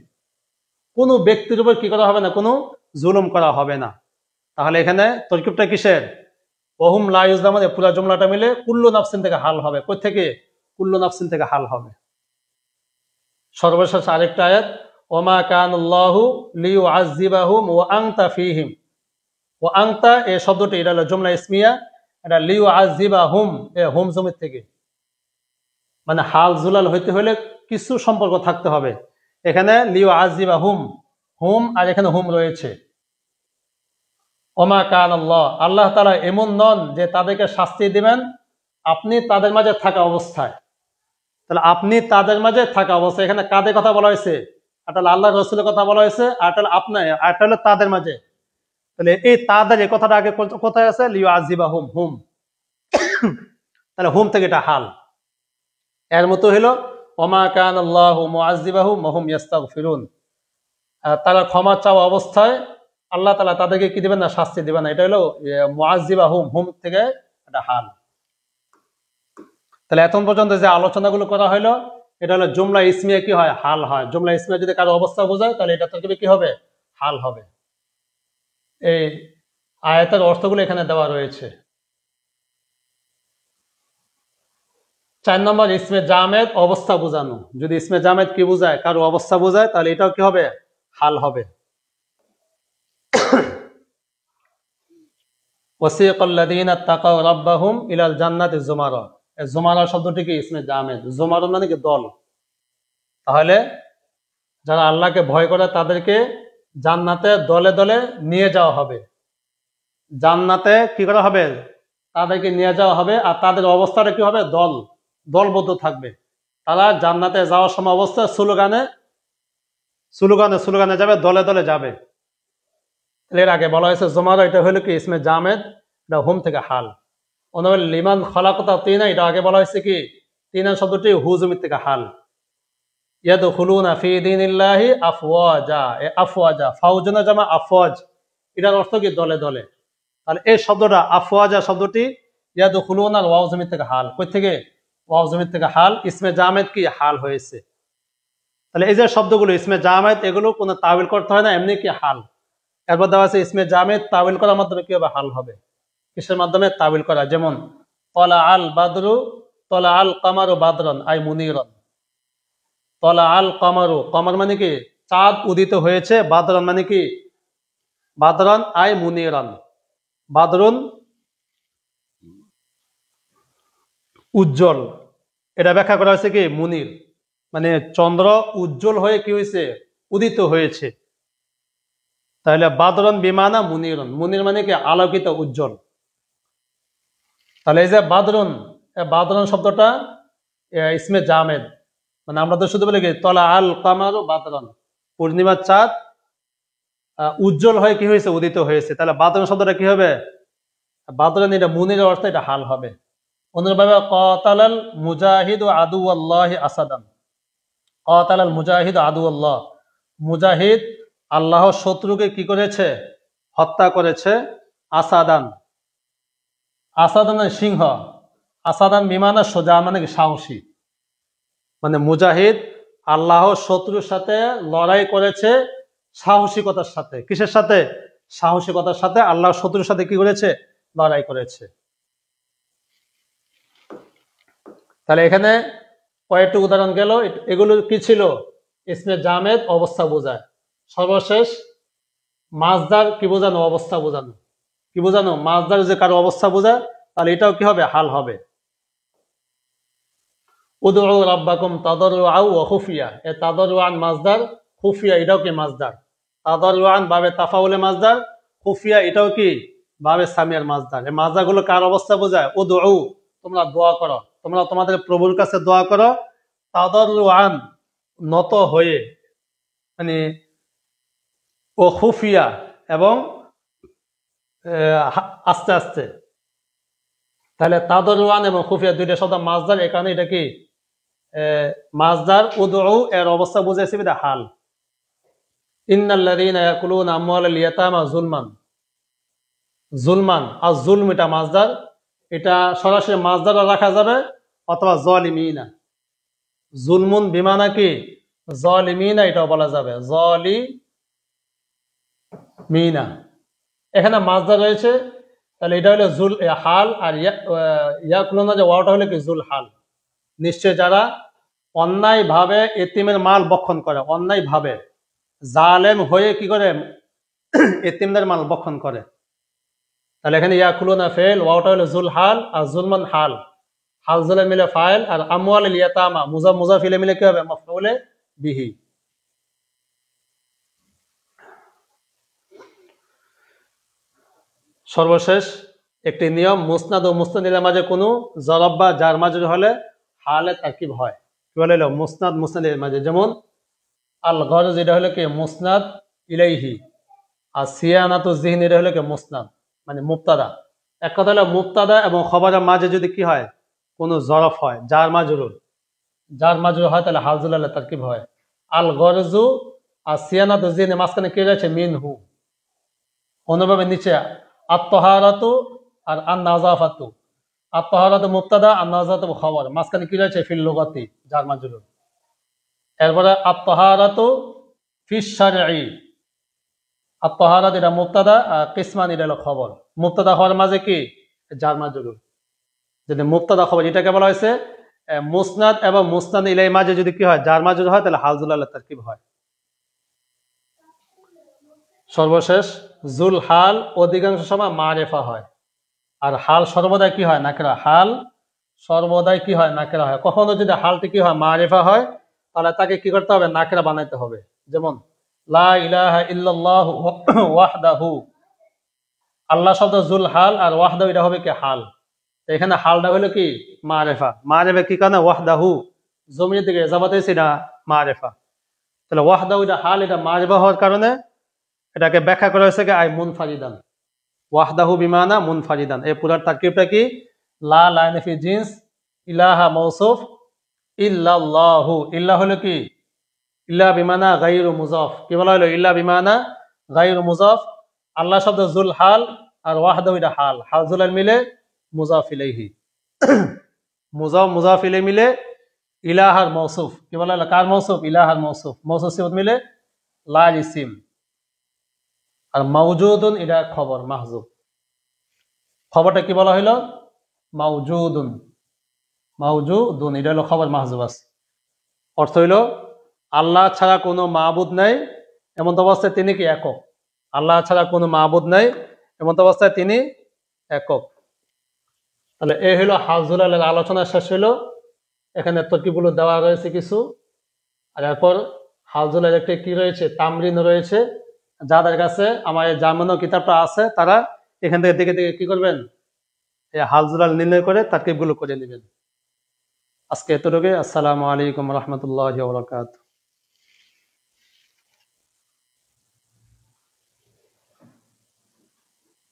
কোনো ব্যক্তির উপর কি করা হবে না? কোনো জুলুম করা হবে না। তাহলে এখানে তরকিবটা কিসের? ওহুম লা ইউজলামুন, পুরো জুমলাটা মিলে কুল্লু নাফসিন থেকে হাল হবে। কই থেকে? কুল্লু নাফসিন থেকে হাল হবে। সর্বশেষ আরেকটা আয়াত ওমা কানাল্লাহু লিইউআযযিবাহুম ওয়া আনতা ফীহিম। ওয়া আনতা এই শব্দটি এটা হলো জুমলা ইসমিয়া, এটা লিইউআযযিবাহুম এ হুম জমির থেকে, মানে হাল জুলাল হইতে হলে কিছু সম্পর্ক থাকতে হবে। এখানে লিইউআযযিবাহুম, হুম আর এখানে হুম রয়েছে। ওমা কানাল্লাহ, আল্লাহ তাআলা এমন নন যে তাদেরকে শাস্তি দিবেন আপনি তাদের মাঝে থাকা অবস্থায়। তাহলে আপনি তাদের মাঝে থাকা অবস্থায়, এখানে কাদের কথা বলা হয়েছে? একটা আল্লাহ রসুলের কথা বলা হয়েছে, আর আপনার, আর হলো তাদের মাঝে। তাহলে এই তাদের এই কথাটা আগে কোথায় আছে? লিউ আজিবা হুম, হুম। তাহলে হুম থেকে এটা হাল। এর মতো হলো ওমা কান আল্লাহ মুআযযিবাহুম ওয়া হুম ইস্তাগফিরুন, তারা ক্ষমা চাওয়া অবস্থায় আল্লাহ তাআলা তাদেরকে কি দিবেন না? শাস্তি দিবেন না। এটা হলো মুআযযিবাহুম, হুম থেকে এটা হাল। তাহলে এখন পর্যন্ত যে আলোচনাগুলো করা হলো এটা হলো জুমলা ইসমিয়া কি হয়? হাল হয়। জুমলা ইসমিয়া যদি কারো অবস্থা বোঝায় তাহলে এটা তরকিবে কি হবে? হাল হবে। এই আয়াতের অর্থগুলো এখানে দেওয়া রয়েছে। 4 নম্বর ইসমে জামেদ, অবস্থা বোঝানো। যদি ইসমে জামেদ কি বোঝায়? কারো অবস্থা বোঝায়, তাহলে এটাও কি হবে? হাল হবে। ওয়াসিকাল্লাযীনা তাকাউ রাব্বাহুম ইলাল জান্নাতি যুমারা। এই যুমারা শব্দটি কি? ইসমে জামেদ। যুমারা মানে কি? দল। তাহলে যারা আল্লাহকে ভয় করে তাদেরকে জান্নাতে দলে দলে নিয়ে যাওয়া হবে। জান্নাতে কি করা হবে? তাদেরকে নিয়ে যাওয়া হবে। আর তাদের অবস্থাটা কি হবে? দলবদ্ধ থাকবে। তারা জান্নাতে যাওয়ার সময় অবস্থায় স্লোগানে যাবে, দলে দলে যাবে। এর আগে বলা হয়েছে জমারা, এটা হলো কি? ইসমে জামেদ, এটা হুম থেকে হাল। অন্যভাবে লিমান খলাকতা তিনা, এটা আগে বলা হয়েছে কি? তিনা শব্দটি হুজুমির থেকে হাল। ইয়াদখুলুনা ফি দীনিল্লাহি আফওয়াজা, আফওয়াজা ফাউজনা জামা আফওয়াজ, এটার অর্থ কি? দলে দলে। তাহলে এই শব্দটা আফওয়াজা শব্দটি ইয়াদখুলুনা ওয়াও জমির থেকে হাল। কই থেকে? ওয়াও জমির থেকে হাল। ইসমে জামেদ কি? হাল হয়েছে। তাহলে এই যে শব্দগুলো ইসমে জামেদ, এগুলো কোনো তাওয়িল করতে হয় না, এমনি কি হাল। এরপর দেওয়া আছে ইসমে জামেদ তাওয়িল করার মাধ্যমে কি হবে? হাল হবে। কিসের মাধ্যমে? তাওয়িল করা। যেমন তলা আল বাদরু, তলা আল কামারু বাদরন আই মুনিরন। তলা আল কামারু, কামার মানে কি? চাঁদ উদিত হয়েছে। বাদরন মানে কি? বাদরন আই মুনিরন। বাদরুন উজ্জ্বল, এটা ব্যাখ্যা করা হয়েছে কি? মুনির। মানে চন্দ্র উজ্জ্বল হয়ে কি হয়েছে, উদিত হয়েছে। তাহলে বাদরন বিমানা মুনিরন, মুনির মানে কি আলোকিত, উজ্জ্বল। তাহলে এই যে বাদরন, বাদরন শব্দটা ইসমে জামেদ, মানে আমরা তো শুধু বলি কি তলা আল কামার বাদরন, পূর্ণিমার চাঁদ উজ্জ্বল হয়ে কি হয়েছে, উদিত হয়েছে। তাহলে বাদরন শব্দটা কি হবে, বাদরন এটা মুনির অর্থ, এটা হাল হবে। অনুরূপভাবে কাতালাল মুজাহিদ আদু আল্লাহ আসাদান, কাতালাল মুজাহিদ আদু আল্লাহ, মুজাহিদ আল্লাহর শত্রুকে কি করেছে, হত্যা করেছে। আসাদান, আসাদান সিংহ, আসাদান বিমানা সোজা মানে কি সাহসী, মানে মুজাহিদ আল্লাহর শত্রুর সাথে লড়াই করেছে সাহসিকতার সাথে। কিসের সাথে, সাহসিকতার সাথে আল্লাহর শত্রুর সাথে কি করেছে, লড়াই করেছে। তাহলে এখানে কয়েকটি উদাহরণ গেল, এগুলো কি ছিল, ইসমে জামেদ, অবস্থা বোঝায়। সর্বশেষ মাজদার কি বোঝানো, অবস্থা বোঝানো। কি বোঝানো, মাজদার যে কারো অবস্থা বোঝায়, তাহলে এটাও কি হবে, হাল হবে। উদউ রাব্বাকুম তাদাররুআন ওয়া খুফিয়া, এ তাদাররুআন মাজদার, খুফিয়া এটাও কি মাজদার। তাদাররুআন বাবে তাফাউলে মাজদার, খুফিয়া এটাও কি বাবে সামিয়ার মাজদার। এই মাজদারগুলো কার অবস্থা বোঝায়, উদউ তোমরা দোয়া করো, তোমরা তোমাদের প্রভুর কাছে দোয়া করো। তাদাররুআন নত হয়ে, মানে ও খুফিয়া এবং আস্তে আস্তে। তাহলে তাদাররুআন এবং খুফিয়া দুইটা শব্দ মাজদার, এই কারণে এটা কি মাজদার। উদউ এর অবস্থা বুঝাইছে এটা হাল। ইন্নাল্লাযীনা ইয়াকুলুনা আমওয়ালাল ইয়াতামা যুলমান, যুলমান আর যুলম এটা মাজদার, এটা সরাসরি মাজদার রাখা যাবে, অথবা যালিমিনা, যুলমুন বিমানা কি যালিমিনা এটাও বলা যাবে, যালিমিনা। এখানে মাজদার রয়েছে, তাহলে এটা হলো জুল হাল। আর ইয়াকুলুনা যে ওয়াওটা হলো কি জুল হাল, নিশ্চয় যারা অন্যায় ভাবে এতিমের মাল বক্ষণ করে, অন্যায় ভাবে জালেম হয়ে কি করে এতিমদের মাল বক্ষণ করে। তাহলে এখানে ইয়াকুলুনা ফেল, ওয়াওটা হলো জুল হাল, আর জুলমান হাল, হাল জুলে মিলে ফাইল, আর আমওয়াল ইয়াতামা মুজাফ মুজাফ ইলাইহি মিলে কি হবে, মাফউলে বিহি। সর্বশেষ একটি নিয়ম, মুসনাদ ও মুস্তানিদের মাঝে কোনো জরব বা জার মাজরুর হলে হালে তারকিব হয়। কি বলে, মুসনাদ মুস্তানিদের মাঝে, যেমন আল গরজ এটা হলো কি মুসনাদ ইলাইহি, আর সিয়ানাতু যিহনি এটা হলো কি মুসনাদ, মানে মুবতাদা। এক কথা হলো মুবতাদা এবং খবরের মাঝে যদি কি হয়, কোনো জরফ হয়, জার মাজরুর, জার মাজরুর হয়, তাহলে হালজুল আলে তারকিব হয়। আল গরজু আর সিয়ানাতু যিহনি মাঝখানে কি রয়েছে, মিনহু। অনুভাবে নিচে আত্মহারাতু আর আন নাজাফাতু, আত্মহারাতু মুবতাদা, আন নাজাফাতু খবর, মাঝখানে কি রয়েছে, ফিল লুগাতি জার মাজরুর। এরপরে আত্মহারাতু ফিশ শারঈ, আত্মহারাত এটা মুবতাদা, আর কিসমান এটা হলো খবর। মুবতাদা হওয়ার মাঝে কি জার মাজরুর, যদি মুবতাদা খবর, এটাকে বলা হয়েছে মুসনাদ এবং মুসনাদ ইলাইহির মাঝে যদি কি হয়, জার মাজরুর হয়, তাহলে হালজুল আলা তারকিব হয়। সর্বশেষ জুল হাল অধিকাংশ সময় মারেফা হয়, আর হাল সর্বদাই কি হয়, নাকেরা। হাল সর্বদাই কি হয়, নাকেরা হয়। কখনো যদি হালটি কি হয়, মারেফা হয়, তাহলে তাকে কি করতে হবে, নাকেরা বানাইতে হবে। যেমন লা ইলাহা ইল্লাল্লাহু ওয়াহদাহু, আল্লাহ শব্দ জুল হাল, আর ওয়াহদাহু এটা হবে কি হাল। এখানে হালটা হলো কি মারেফা, মারেফা কি কারণে, ওয়াহদাহু জমির দিকে ইজাফাত হয়েছে, এটা মারেফা। তাহলে ওয়াহদাহু এটা হাল, এটা মারেফা হওয়ার কারণে এটাকে ব্যাখ্যা করা হয়েছে কি আই মুনফারিদান, ওয়াহদাহু বিমানা মুনফারিদান। এই পুরার তারকিবটা কি, লা লাইনফি জিন্স, ইলাহা মৌসুফ, ইল্লাল্লাহু, ইল্লাহ হলো কি ইল্লা বিমানা গায়রু মুজাফ। কি বলা হলো, ইল্লা বিমানা গায়রু মুজাফ। আল্লাহ শব্দ জুল হাল, আর ওয়াহদাহু এটা হাল, হাল জুলাল মিলে মুজাফ ইলাইহি, মুজাফ মুজাফ ইলাইহি মিলে ইলাহার মৌসুফ। কি বলা হলো, কার মৌসুফ, ইলাহার মৌসুফ, মৌসুফ সিফাত মিলে লাল ইসিম। আর মাউজুদুন এটা খবর মাহজুব, খবরটা কি বলা হইলো, মাউজুদুন, মাউজুদুন এটা হলো খবর মাহজুব আছে। অর্থ হইল আল্লাহ ছাড়া কোনো মাবুদ নাই, এমন অবস্থায় তিনি কি একক। আল্লাহ ছাড়া কোনো মাবুদ নাই, এমন অবস্থায় তিনি একক। তাহলে এই হইলো হালজুল আলের আলোচনা শেষ হইলো। এখানে তর্কিবগুলো দেওয়া রয়েছে কিছু। আর এরপর হাউজুলের একটি কি রয়েছে, তামরিন রয়েছে। যাদের কাছে আমার এই জার্মানো কিতাবটা আছে তারা এখান থেকে দেখে দেখে কি করবেন, এই হাউজুলাল নির্ণয় করে তারকিবগুলো করে নেবেন। আজকে এতটুকু। আসসালামু আলাইকুম রহমতুল্লাহ ওয়া বারাকাতুহু।